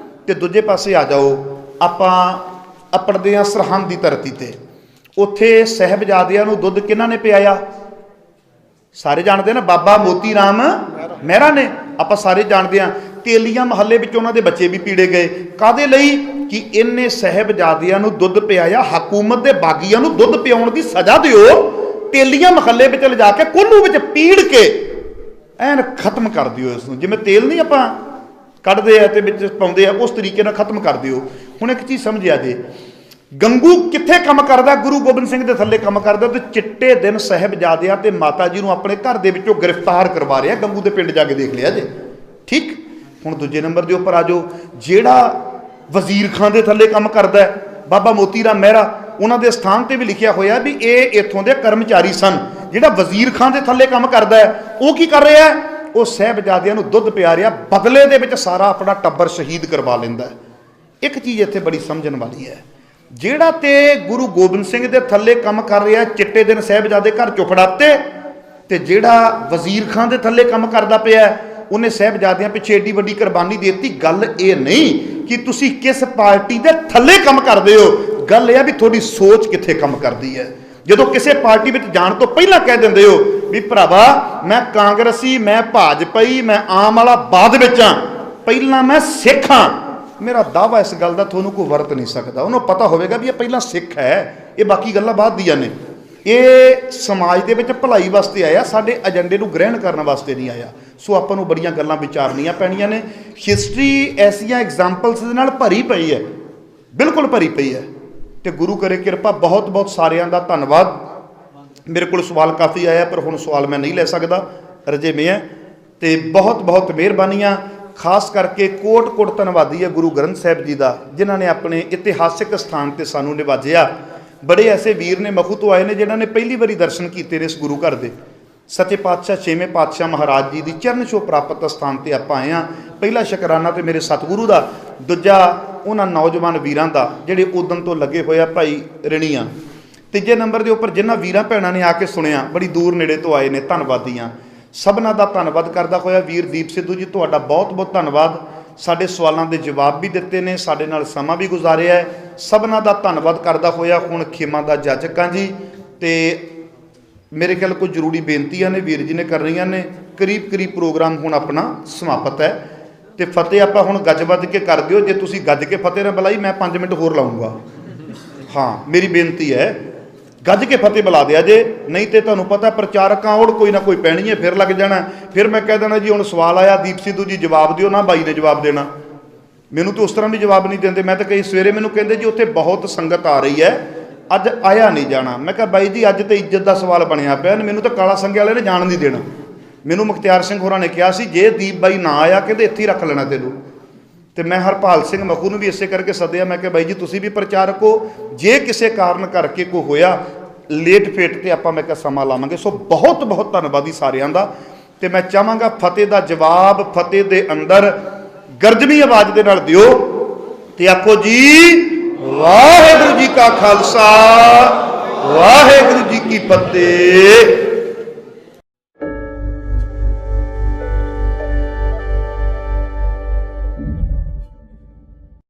ਤੇ ਦੂਜੇ ਪਾਸੇ ਆ ਜਾਓ, ਆਪਾਂ ਪੜ੍ਹਦੇ ਹਾਂ ਸਰਹੰਦ ਦੀ ਧਰਤੀ ਤੇ, ਉੱਥੇ ਸਾਹਿਬਜ਼ਾਦਿਆਂ ਨੂੰ ਦੁੱਧ ਕਿਹਨਾਂ ਨੇ ਪਿਆਇਆ? ਸਾਰੇ ਜਾਣਦੇ ਨਾ, ਬਾਬਾ ਮੋਤੀ ਰਾਮ ਮਹਿਰਾ ਨੇ, ਆਪਾਂ ਸਾਰੇ ਜਾਣਦੇ ਹਾਂ। ਤੇਲੀਆਂ ਮਹੱਲੇ ਵਿੱਚ ਉਹਨਾਂ ਦੇ ਬੱਚੇ ਵੀ ਪੀੜੇ ਗਏ। ਕਾਹਦੇ ਲਈ? ਕਿ ਇਹਨੇ ਸਾਹਿਬਜ਼ਾਦਿਆਂ ਨੂੰ ਦੁੱਧ ਪਿਆਇਆ, ਹਕੂਮਤ ਦੇ ਬਾਗੀਆਂ ਨੂੰ ਦੁੱਧ ਪਿਆਉਣ ਦੀ ਸਜ਼ਾ ਦਿਓ, ਤੇਲੀਆਂ ਮਹੱਲੇ ਵਿੱਚ ਲਿਜਾ ਕੇ ਕੋਲੂ ਵਿੱਚ ਪੀੜ ਕੇ ਐਨ ਖਤਮ ਕਰ ਦਿਓ ਇਸ ਨੂੰ। ਜਿਵੇਂ ਤੇਲ ਨਹੀਂ ਆਪਾਂ ਕੱਢਦੇ ਆ ਤੇ ਵਿੱਚ ਪਾਉਂਦੇ ਆ, ਉਸ ਤਰੀਕੇ ਨਾਲ ਖਤਮ ਕਰ ਦਿਓ। ਹੁਣ ਇੱਕ ਚੀਜ਼ ਸਮਝਿਆ ਜੇ, ਗੰਗੂ ਕਿੱਥੇ ਕੰਮ ਕਰਦਾ? ਗੁਰੂ ਗੋਬਿੰਦ ਸਿੰਘ ਦੇ ਥੱਲੇ ਕੰਮ ਕਰਦਾ, ਤੇ ਚਿੱਟੇ ਦਿਨ ਸਾਹਿਬਜ਼ਾਦਿਆਂ ਤੇ ਮਾਤਾ ਜੀ ਨੂੰ ਆਪਣੇ ਘਰ ਦੇ ਵਿੱਚੋਂ ਗ੍ਰਿਫਤਾਰ ਕਰਵਾ ਰਿਹਾ। ਗੰਗੂ ਦੇ ਪਿੰਡ ਜਾ ਕੇ ਦੇਖ ਲਿਆ ਜੇ। ਠੀਕ। ਹੁਣ ਦੂਜੇ ਨੰਬਰ ਦੇ ਉੱਪਰ ਆ ਜਾਓ, ਜਿਹੜਾ ਵਜ਼ੀਰ ਖਾਨ ਦੇ ਥੱਲੇ ਕੰਮ ਕਰਦਾ ਹੈ, ਬਾਬਾ ਮੋਤੀ ਰਾਮ ਮਹਿਰਾ, ਉਹਨਾਂ ਦੇ ਸਥਾਨ ਤੇ ਵੀ ਲਿਖਿਆ ਹੋਇਆ ਵੀ ਇਹ ਇੱਥੋਂ ਦੇ ਕਰਮਚਾਰੀ ਸਨ। ਜਿਹੜਾ ਵਜ਼ੀਰ ਖਾਨ ਦੇ ਥੱਲੇ ਕੰਮ ਕਰਦਾ ਹੈ ਉਹ ਕੀ ਕਰ ਰਿਹਾ ਹੈ? ਉਹ ਸਾਹਿਬਜ਼ਾਦਿਆਂ ਨੂੰ ਦੁੱਧ ਪਿਆ ਰਿਹਾ, ਬਦਲੇ ਦੇ ਵਿੱਚ ਸਾਰਾ ਆਪਣਾ ਟੱਬਰ ਸ਼ਹੀਦ ਕਰਵਾ ਲੈਂਦਾ ਹੈ। ਇੱਕ ਚੀਜ਼ ਇੱਥੇ ਬੜੀ ਸਮਝਣ ਵਾਲੀ ਹੈ, ਜਿਹੜਾ ਤੇ ਗੁਰੂ ਗੋਬਿੰਦ ਸਿੰਘ ਦੇ ਥੱਲੇ ਕੰਮ ਕਰ ਰਿਹਾ, ਚਿੱਟੇ ਦਿਨ ਸਾਹਿਬਜ਼ਾਦੇ ਘਰ ਚੋਂ ਫੜਾਤੇ, ਤੇ ਜਿਹੜਾ ਵਜ਼ੀਰ ਖਾਨ ਦੇ ਥੱਲੇ ਕੰਮ ਕਰਦਾ ਪਿਆ ਉਹਨੇ ਸਾਹਿਬਜ਼ਾਦਿਆਂ ਪਿੱਛੇ ਏਡੀ ਵੱਡੀ ਕੁਰਬਾਨੀ ਦੇ ਦਿੱਤੀ। ਗੱਲ ਇਹ ਨਹੀਂ ਕਿ ਤੁਸੀਂ ਕਿਸ ਪਾਰਟੀ ਦੇ ਥੱਲੇ ਕੰਮ ਕਰਦੇ ਹੋ, ਗੱਲ ਇਹ ਆ ਵੀ ਤੁਹਾਡੀ ਸੋਚ ਕਿੱਥੇ ਕੰਮ ਕਰਦੀ ਹੈ। ਜਦੋਂ ਕਿਸੇ ਪਾਰਟੀ ਵਿੱਚ ਜਾਣ ਤੋਂ ਪਹਿਲਾਂ ਕਹਿ ਦਿੰਦੇ ਹੋ ਵੀ ਭਰਾਵਾ ਮੈਂ ਕਾਂਗਰਸੀ, ਮੈਂ ਭਾਜਪਾਈ, ਮੈਂ ਆਮ ਵਾਲਾ ਬਾਅਦ ਵਿੱਚ ਆ, ਪਹਿਲਾਂ ਮੈਂ ਸਿੱਖ ਹਾਂ, ਮੇਰਾ ਦਾਅਵਾ ਇਸ ਗੱਲ ਦਾ ਤੁਹਾਨੂੰ ਕੋਈ ਵਰਤ ਨਹੀਂ ਸਕਦਾ। ਉਹਨੂੰ ਪਤਾ ਹੋਵੇਗਾ ਵੀ ਇਹ ਪਹਿਲਾਂ ਸਿੱਖ ਹੈ, ਇਹ ਬਾਕੀ ਗੱਲਾਂ ਬਾਅਦ ਦੀਆਂ ਨੇ। ਇਹ ਸਮਾਜ ਦੇ ਵਿੱਚ ਭਲਾਈ ਵਾਸਤੇ ਆਇਆ, ਸਾਡੇ ਏਜੰਡੇ ਨੂੰ ਗ੍ਰਹਿਣ ਕਰਨ ਵਾਸਤੇ ਨਹੀਂ ਆਇਆ। ਸੋ ਆਪਾਂ ਨੂੰ ਬੜੀਆਂ ਗੱਲਾਂ ਵਿਚਾਰਨੀਆਂ ਪੈਣੀਆਂ ਨੇ। ਹਿਸਟਰੀ ਐਸੀਆਂ ਐਗਜ਼ਾਮਪਲਸ ਦੇ ਨਾਲ ਭਰੀ ਪਈ ਹੈ, ਬਿਲਕੁਲ ਭਰੀ ਪਈ ਹੈ, ਤੇ ਗੁਰੂ ਕਰੇ ਕਿਰਪਾ। ਬਹੁਤ ਬਹੁਤ ਸਾਰਿਆਂ ਦਾ ਧੰਨਵਾਦ। ਮੇਰੇ ਕੋਲ ਸਵਾਲ ਕਾਫੀ ਆਇਆ, ਪਰ ਹੁਣ ਸਵਾਲ ਮੈਂ ਨਹੀਂ ਲੈ ਸਕਦਾ, ਰਜੇਵੇਂ ਹੈ, ਤੇ ਬਹੁਤ ਬਹੁਤ ਮਿਹਰਬਾਨੀਆਂ। ਖਾਸ ਕਰਕੇ ਕੋਟ ਕੋਟ ਧੰਨਵਾਦੀ ਹੈ ਗੁਰੂ ਗ੍ਰੰਥ ਸਾਹਿਬ ਜੀ ਦਾ, ਜਿਨ੍ਹਾਂ ਨੇ ਆਪਣੇ ਇਤਿਹਾਸਿਕ ਸਥਾਨ ਤੇ ਸਾਨੂੰ ਨਿਵਾਜਿਆ। ਬੜੇ ਐਸੇ ਵੀਰ ਨੇ ਮਖੂ ਤੋਂ ਆਏ ਨੇ ਜਿਨ੍ਹਾਂ ਨੇ ਪਹਿਲੀ ਵਾਰੀ ਦਰਸ਼ਨ ਕੀਤੇ ਨੇ ਇਸ ਗੁਰੂ ਘਰ ਦੇ। ਸੱਚੇ ਪਾਤਸ਼ਾਹ ਛੇਵੇਂ ਪਾਤਸ਼ਾਹ ਮਹਾਰਾਜ ਜੀ ਦੀ ਚਰਨ ਛੋਹ ਪ੍ਰਾਪਤ ਸਥਾਨ ਤੇ ਆਪਾਂ ਆਏ ਹਾਂ। ਪਹਿਲਾ ਸ਼ੁਕਰਾਨਾ ਤੇ ਮੇਰੇ ਸਤਿਗੁਰੂ ਦਾ, ਦੂਜਾ ਉਹਨਾਂ ਨੌਜਵਾਨ ਵੀਰਾਂ ਦਾ ਜਿਹੜੇ ਉਦਣ ਤੋਂ ਲੱਗੇ ਹੋਏ ਆ, ਭਾਈ ਰਣੀਆਂ। ਤੀਜੇ ਨੰਬਰ ਦੇ ਉੱਪਰ ਜਿਨ੍ਹਾਂ ਵੀਰਾਂ ਭੈਣਾਂ ਨੇ ਆ ਕੇ ਸੁਣਿਆ, ਬੜੀ ਦੂਰ ਨੇੜੇ ਤੋਂ ਆਏ ਨੇ, ਧੰਨਵਾਦੀਆਂ। ਸਭਨਾਂ ਦਾ ਧੰਨਵਾਦ ਕਰਦਾ ਹੋਇਆ ਵੀਰ ਦੀਪ ਸਿੱਧੂ ਜੀ, ਤੁਹਾਡਾ ਬਹੁਤ ਬਹੁਤ ਧੰਨਵਾਦ। ਸਾਡੇ ਸਵਾਲਾਂ ਦੇ ਜਵਾਬ ਵੀ ਦਿੱਤੇ ਨੇ, ਸਾਡੇ ਨਾਲ ਸਮਾਂ ਵੀ ਗੁਜ਼ਾਰਿਆ ਹੈ। ਸਭਨਾਂ ਦਾ ਧੰਨਵਾਦ ਕਰਦਾ ਹੋਇਆ ਹੁਣ ਖੇਮਾ ਦਾ ਜਾਜਕਾਂ ਜੀ, ਤੇ ਮੇਰੇ ਖਿਆਲ ਕੋਈ ਜ਼ਰੂਰੀ ਬੇਨਤੀਆਂ ਨੇ ਵੀਰ ਜੀ ਨੇ ਕਰਨੀਆਂ ਨੇ। ਕਰੀਬ ਕਰੀਬ ਪ੍ਰੋਗਰਾਮ ਹੁਣ ਆਪਣਾ ਸਮਾਪਤ ਹੈ, ਤੇ ਫਤਿਹ ਆਪਾਂ ਹੁਣ ਗੱਜ ਵੱਜ ਕੇ ਕਰ ਦਿਓ। ਜੇ ਤੁਸੀਂ ਗੱਜ ਕੇ ਫਤਿਹ ਨਾ ਬੁਲਾਈ, ਮੈਂ 5 ਮਿੰਟ ਹੋਰ ਲਾਊਂਗਾ। ਹਾਂ, ਮੇਰੀ ਬੇਨਤੀ ਹੈ, ਗੱਜ ਕੇ ਫਤਿਹ ਬੁਲਾ ਦਿਆ ਜੇ, ਨਹੀਂ ਤੇ ਤੁਹਾਨੂੰ ਪਤਾ ਪ੍ਰਚਾਰਕਾਂ ਔੜ ਕੋਈ ਨਾ ਕੋਈ ਪੈਣੀ ਹੈ, ਫਿਰ ਲੱਗ ਜਾਣਾ। ਫਿਰ ਮੈਂ ਕਹਿ ਦੇਣਾ ਜੀ ਹੁਣ ਸਵਾਲ ਆਇਆ, ਦੀਪ ਸਿੱਧੂ ਜੀ ਜਵਾਬ ਦਿਓ ਨਾ, ਬਾਈ ਨੇ ਜਵਾਬ ਦੇਣਾ। ਮੈਨੂੰ ਤਾਂ ਉਸ ਤਰ੍ਹਾਂ ਵੀ ਜਵਾਬ ਨਹੀਂ ਦਿੰਦੇ। ਮੈਂ ਤਾਂ ਕਈ ਸਵੇਰੇ ਮੈਨੂੰ ਕਹਿੰਦੇ ਜੀ ਉੱਥੇ ਬਹੁਤ ਸੰਗਤ ਆ ਰਹੀ ਹੈ, ਅੱਜ ਆਇਆ ਨਹੀਂ ਜਾਣਾ। ਮੈਂ ਕਿਹਾ ਬਾਈ ਜੀ ਅੱਜ ਤੇ ਇੱਜ਼ਤ ਦਾ ਸਵਾਲ ਬਣਿਆ ਪਿਆ, ਮੈਨੂੰ ਤਾਂ ਕਾਲਾ ਸੰਘੇ ਵਾਲੇ ਨੇ ਜਾਣ ਨਹੀਂ ਦੇਣਾ। ਮੈਨੂੰ ਮੁਖਤਿਆਰ ਸਿੰਘ ਹੋਰਾਂ ਨੇ ਕਿਹਾ ਸੀ ਜੇ ਦੀਪ ਬਾਈ ਨਾ ਆਇਆ ਕਹਿੰਦੇ ਇੱਥੇ ਹੀ ਰੱਖ ਲੈਣਾ ਤੈਨੂੰ। ਤੇ ਮੈਂ ਹਰਪਾਲ ਸਿੰਘ ਮਖੂ ਨੂੰ ਵੀ ਇਸੇ ਕਰਕੇ ਸੱਦਿਆ। ਮੈਂ ਕਿਹਾ ਬਾਈ ਜੀ ਤੁਸੀਂ ਵੀ ਪ੍ਰਚਾਰਕ ਹੋ, ਜੇ ਕਿਸੇ ਕਾਰਨ ਕਰਕੇ ਕੋਈ ਹੋਇਆ ਲੇਟ ਫੇਟ ਤੇ ਆਪਾਂ ਮੈਂ ਕਿਹਾ ਸਮਾਂ ਲਾਵਾਂਗੇ। ਸੋ ਬਹੁਤ ਬਹੁਤ ਧੰਨਵਾਦੀ ਸਾਰਿਆਂ ਦਾ। ਤੇ ਮੈਂ ਚਾਹਾਂਗਾ ਫਤਿਹ ਦਾ ਜਵਾਬ ਫਤਿਹ ਦੇ ਅੰਦਰ ਗਰਜਵੀਂ ਆਵਾਜ਼ ਦੇ ਨਾਲ ਦਿਓ, ਤੇ ਆਖੋ ਜੀ ਵਾਹਿਗੁਰੂ ਜੀ ਕਾ ਖਾਲਸਾ, ਵਾਹਿਗੁਰੂ ਜੀ ਕੀ ਫਤਿਹ।